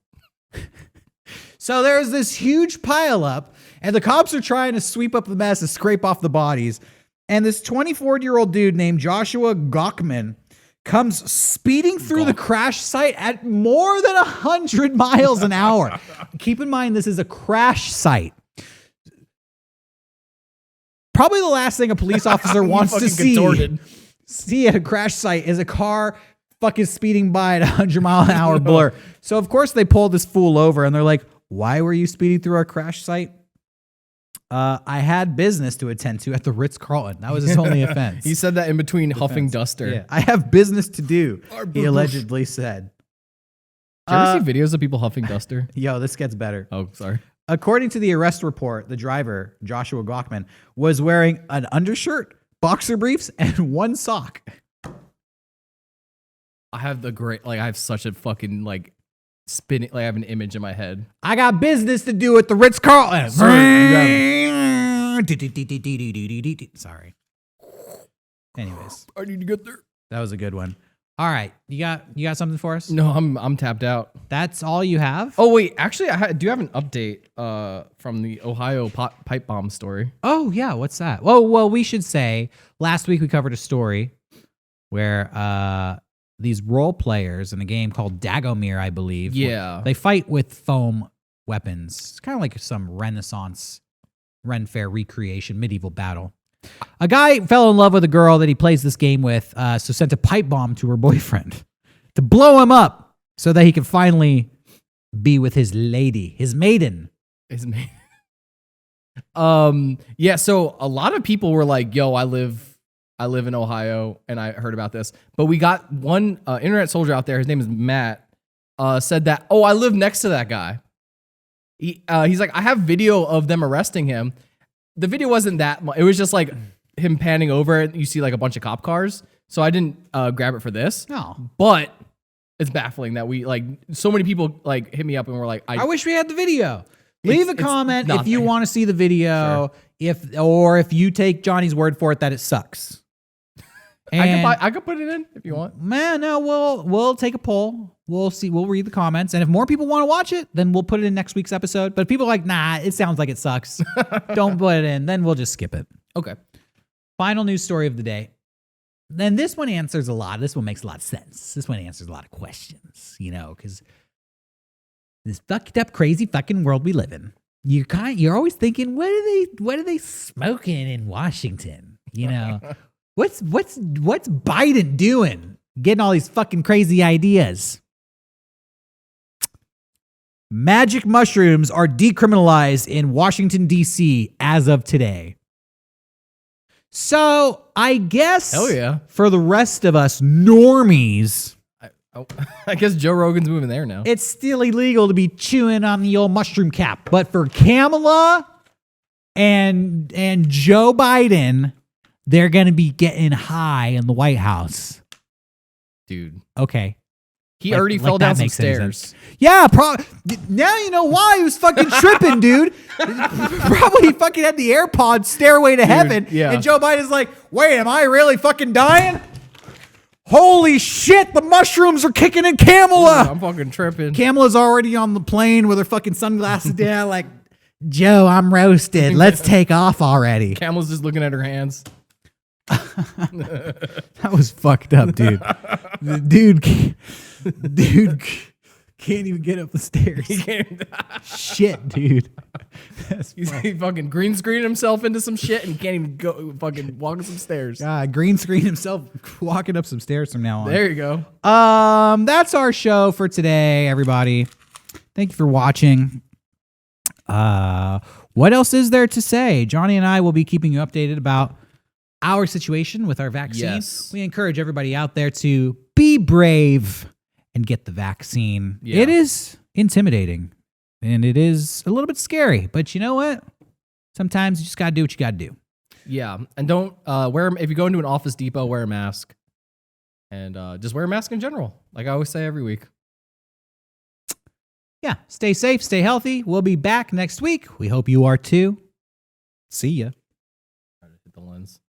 So there's this huge pileup, and the cops are trying to sweep up the mess and scrape off the bodies. And this 24-year-old dude named Joshua Gauckman comes speeding through the crash site at more than 100 miles an hour. Keep in mind, this is a crash site. Probably the last thing a police officer wants to see at a crash site is a car fucking speeding by at 100-mile-an-hour blur. So of course they pull this fool over and they're like, "Why were you speeding through our crash site?" I had business to attend to at the Ritz-Carlton. That was his only offense. He said that in between huffing duster. Yeah, I have business to do, he allegedly said. Do you ever see videos of people huffing duster? Yo, this gets better. Oh, sorry. According to the arrest report, the driver, Joshua Gauckman, was wearing an undershirt, boxer briefs, and one sock. I have I have such a fucking spinning, I have an image in my head. I got business to do at the Ritz-Carlton. Sorry. Anyways, I need to get there. that was a good one. All right, you got something for us? No, I'm tapped out. That's all you have? Oh wait, actually, I do have an update from the Ohio pipe bomb story. Oh yeah, what's that? Well, we should say last week we covered a story where these role players in a game called Dagomir, I believe. Yeah. They fight with foam weapons. It's kind of like some Renaissance Ren Fair recreation, medieval battle. A guy fell in love with a girl that he plays this game with, so sent a pipe bomb to her boyfriend to blow him up so that he could finally be with his lady, his maiden. His maiden. Yeah, so a lot of people were like, yo, I live in Ohio, and I heard about this. But we got one internet soldier out there, his name is Matt, said that, oh, I live next to that guy. He's like, I have video of them arresting him. The video wasn't that much. It was just like him panning over and you see like a bunch of cop cars. So I didn't grab it for this. No. But it's baffling that we so many people hit me up and were like, I wish we had the video. Leave a comment if you nothing. want to see the video, Sure. if you take Johnny's word for it that it sucks. I could put it in if you want. Man, no, we'll take a poll. We'll see. We'll read the comments, and if more people want to watch it, then we'll put it in next week's episode. But if people are like, nah, it sounds like it sucks, don't put it in, then we'll just skip it. Okay. Final news story of the day. Then this one answers a lot. This one makes a lot of sense. This one answers a lot of questions, because this fucked up, crazy fucking world we live in. You're always thinking, what are they smoking in Washington? What's Biden doing? Getting all these fucking crazy ideas. Magic mushrooms are decriminalized in Washington, D.C. as of today. So I guess Hell yeah. for the rest of us normies, I guess Joe Rogan's moving there now. it's still illegal to be chewing on the old mushroom cap. But for Kamala and Joe Biden, they're going to be getting high in the White House. Dude. Okay. He already fell down some stairs. Yeah, now you know why he was fucking tripping, dude. Probably fucking had the AirPods Stairway to Heaven. Yeah. And Joe Biden's like, wait, am I really fucking dying? Holy shit, the mushrooms are kicking in Kamala. I'm fucking tripping. Kamala's already on the plane with her fucking sunglasses down like, Joe, I'm roasted. Let's take off already. Camel's just looking at her hands. That was fucked up, dude. The dude can't even get up the stairs. He can't. Shit, dude. He fucking green screened himself into some shit and can't even go fucking walk up some stairs. Green screen himself walking up some stairs from now on. There you go. That's our show for today, everybody. Thank you for watching. What else is there to say? Johnny and I will be keeping you updated about our situation with our vaccine. Yes. We encourage everybody out there to be brave and get the vaccine. Yeah. It is intimidating and it is a little bit scary, but you know what? Sometimes you just got to do what you got to do. Yeah. And don't if you go into an Office Depot, wear a mask. And just wear a mask in general. Like I always say every week. Yeah. Stay safe, stay healthy. We'll be back next week. We hope you are too. See ya. Try to hit the lens.